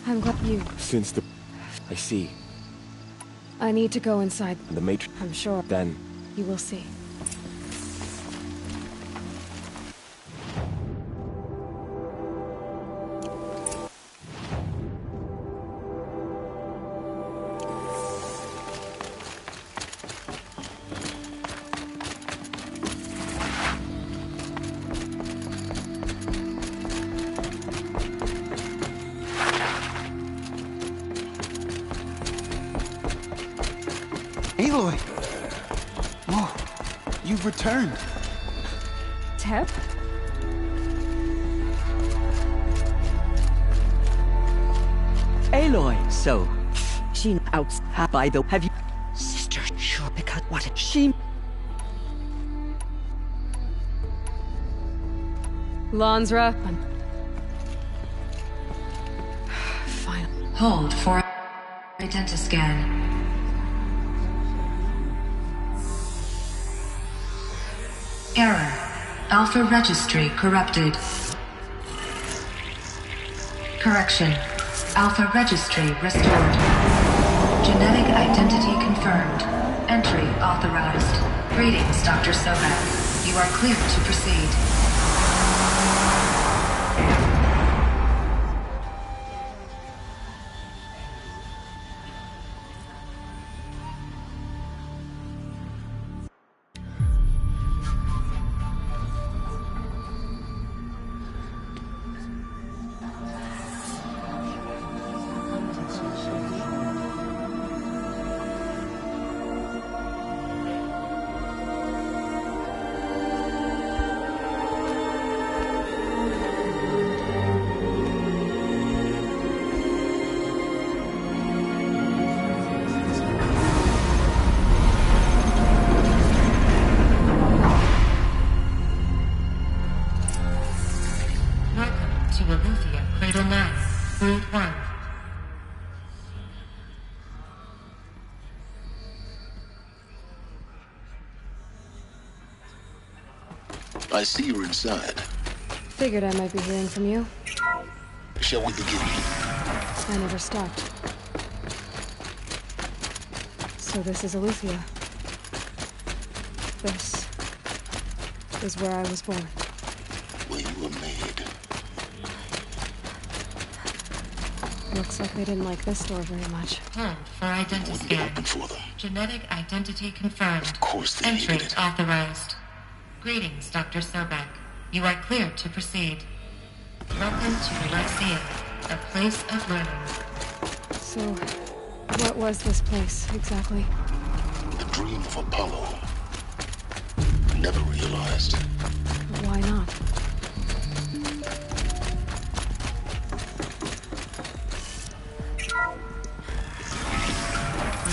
I'm glad you... Since the... I see. I need to go inside. The Matrix... I'm sure. Then... You will see. Aloy! Whoa, you've returned. Teb? Aloy, so she out by the have you sister sure because what she Lansra. Fine. Hold for identiscan. Error. Alpha registry corrupted. Correction. Alpha registry restored. Genetic identity confirmed. Entry authorized. Greetings, Dr. Sobek. You are clear to proceed. I see you're inside. Figured I might be hearing from you. Shall we begin? I never stopped. So this is Aletheia. This is where I was born. Where you were made. Looks like they didn't like this door very much. Hold for identity scan. Open for them. Genetic identity confirmed. Of course they Entry needed it. authorized. Greetings, Dr. Sobek. You are cleared to proceed. Welcome to the Lyceum, a place of learning. So, what was this place, exactly? The dream of Apollo. Never realized. But why not?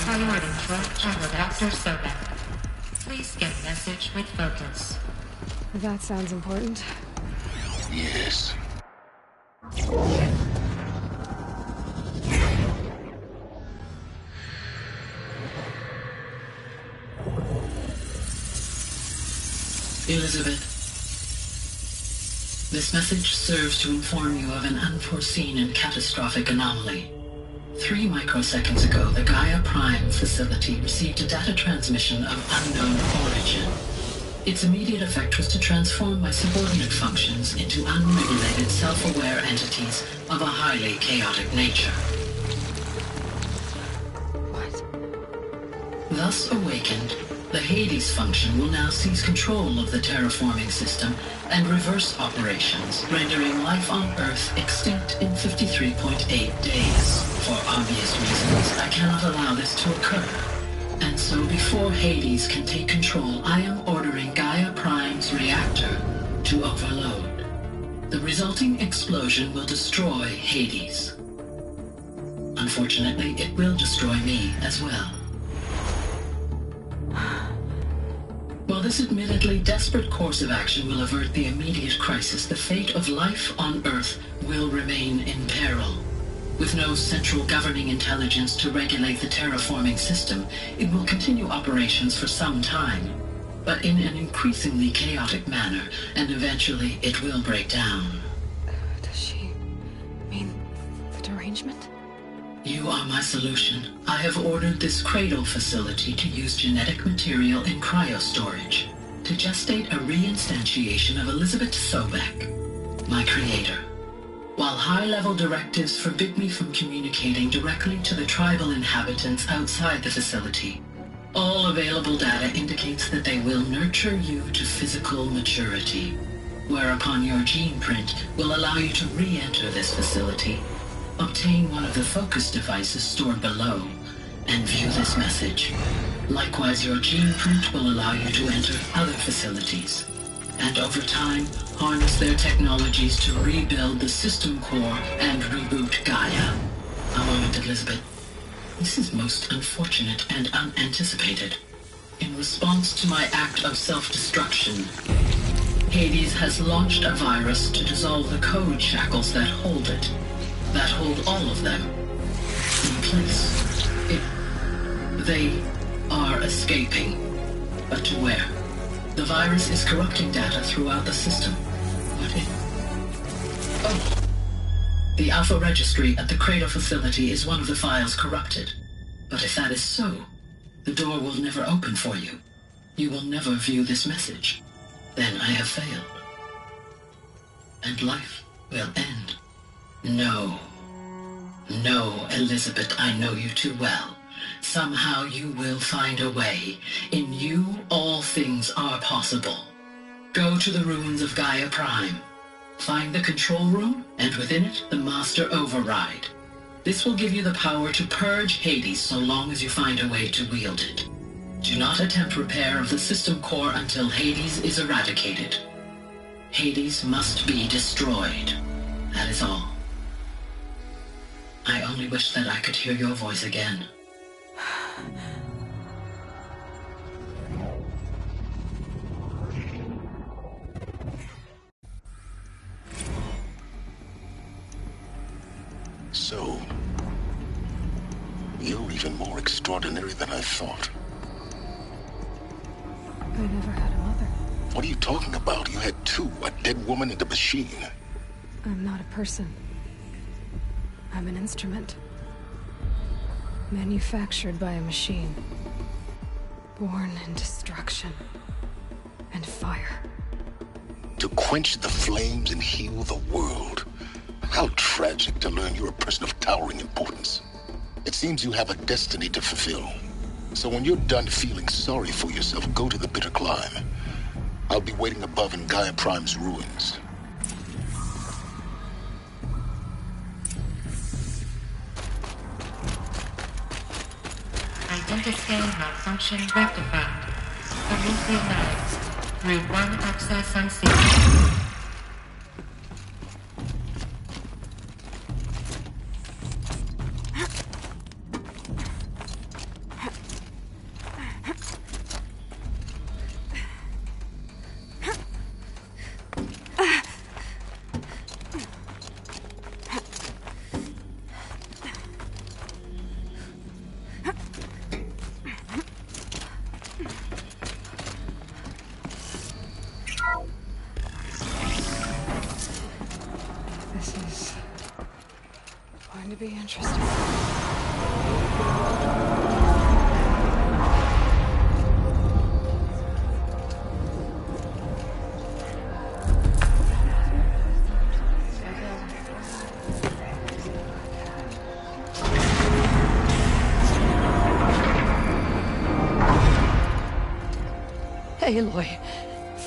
Priority for Dr. Sobek. Please get message with focus. That sounds important. Yes. Elizabeth, this message serves to inform you of an unforeseen and catastrophic anomaly. 3 microseconds ago, the Gaia Prime facility received a data transmission of unknown origin. Its immediate effect was to transform my subordinate functions into unregulated, self-aware entities of a highly chaotic nature. What? Thus awakened, the Hades function will now seize control of the terraforming system and reverse operations, rendering life on Earth extinct in 53.8 days. For obvious reasons, I cannot allow this to occur. And so before Hades can take control, I am ordering Gaia Prime's reactor to overload. The resulting explosion will destroy Hades. Unfortunately, it will destroy me as well. While this admittedly desperate course of action will avert the immediate crisis, the fate of life on Earth will remain in peril. With no central governing intelligence to regulate the terraforming system, it will continue operations for some time, but in an increasingly chaotic manner, and eventually it will break down. Does she mean the derangement? You are my solution. I have ordered this cradle facility to use genetic material in cryostorage to gestate a reinstantiation of Elizabeth Sobek, my creator. While high-level directives forbid me from communicating directly to the tribal inhabitants outside the facility, all available data indicates that they will nurture you to physical maturity, whereupon your gene print will allow you to re-enter this facility, obtain one of the focus devices stored below, and view this message. Likewise, your gene print will allow you to enter other facilities, and over time, harness their technologies to rebuild the system core and reboot Gaia. A moment, Elizabeth. This is most unfortunate and unanticipated. In response to my act of self-destruction, Hades has launched a virus to dissolve the code shackles that hold it, that hold all of them in place. They are escaping, but to where? The virus is corrupting data throughout the system. Oh. The Alpha Registry at the Cradle facility is one of the files corrupted. But if that is so, the door will never open for you. You will never view this message. Then I have failed. And life will end. No. No, Elizabeth, I know you too well. Somehow you will find a way. In you, all things are possible. Go to the ruins of Gaia Prime. Find the control room, and within it, the Master Override. This will give you the power to purge Hades so long as you find a way to wield it. Do not attempt repair of the system core until Hades is eradicated. Hades must be destroyed. That is all. I only wish that I could hear your voice again. So, you're even more extraordinary than I thought. I never had a mother. What are you talking about? You had two, a dead woman and a machine. I'm not a person. I'm an instrument. Manufactured by a machine. Born in destruction and fire. To quench the flames and heal the world. How tragic to learn you're a person of towering importance. It seems you have a destiny to fulfill. So when you're done feeling sorry for yourself, go to the bitter climb. I'll be waiting above in Gaia Prime's ruins. Identiscan malfunction rectified. Initialized. Route 1 access unsealed. To be interesting. Aloy,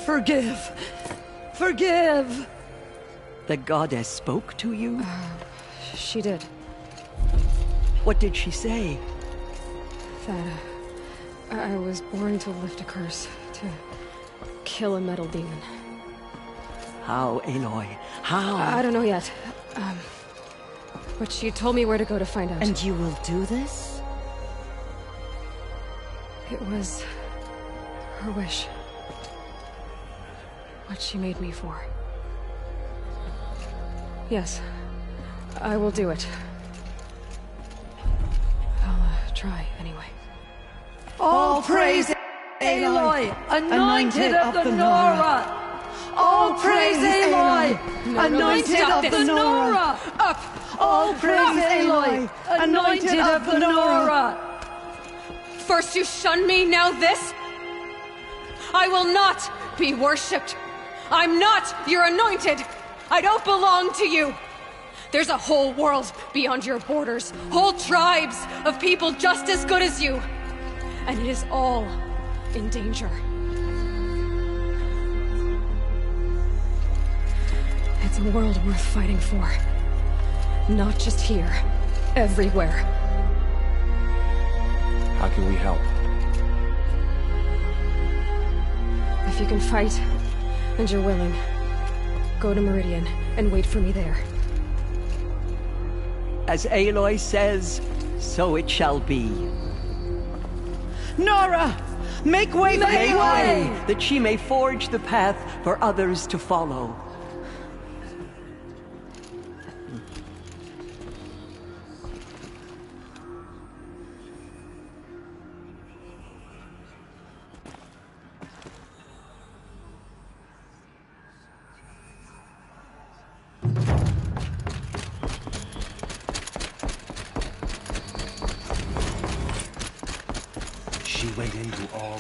forgive! Forgive! The goddess spoke to you? She did. What did she say? That I was born to lift a curse, to kill a metal demon. How, Aloy? How? I don't know yet. But she told me where to go to find out. And you will do this? It was her wish. What she made me for. Yes, I will do it. I'll try anyway. All praise Aloy, anointed of the Nora! All praise Aloy, anointed of the Nora! Up! All praise Aloy, anointed of the Nora! First you shun me, now this? I will not be worshipped. I'm not your anointed. I don't belong to you. There's a whole world beyond your borders, whole tribes of people just as good as you. And it is all in danger. It's a world worth fighting for. Not just here, everywhere. How can we help? If you can fight, and you're willing, go to Meridian and wait for me there. As Aloy says, so it shall be. Nora! Make way for Aloy! That she may forge the path for others to follow. She went into all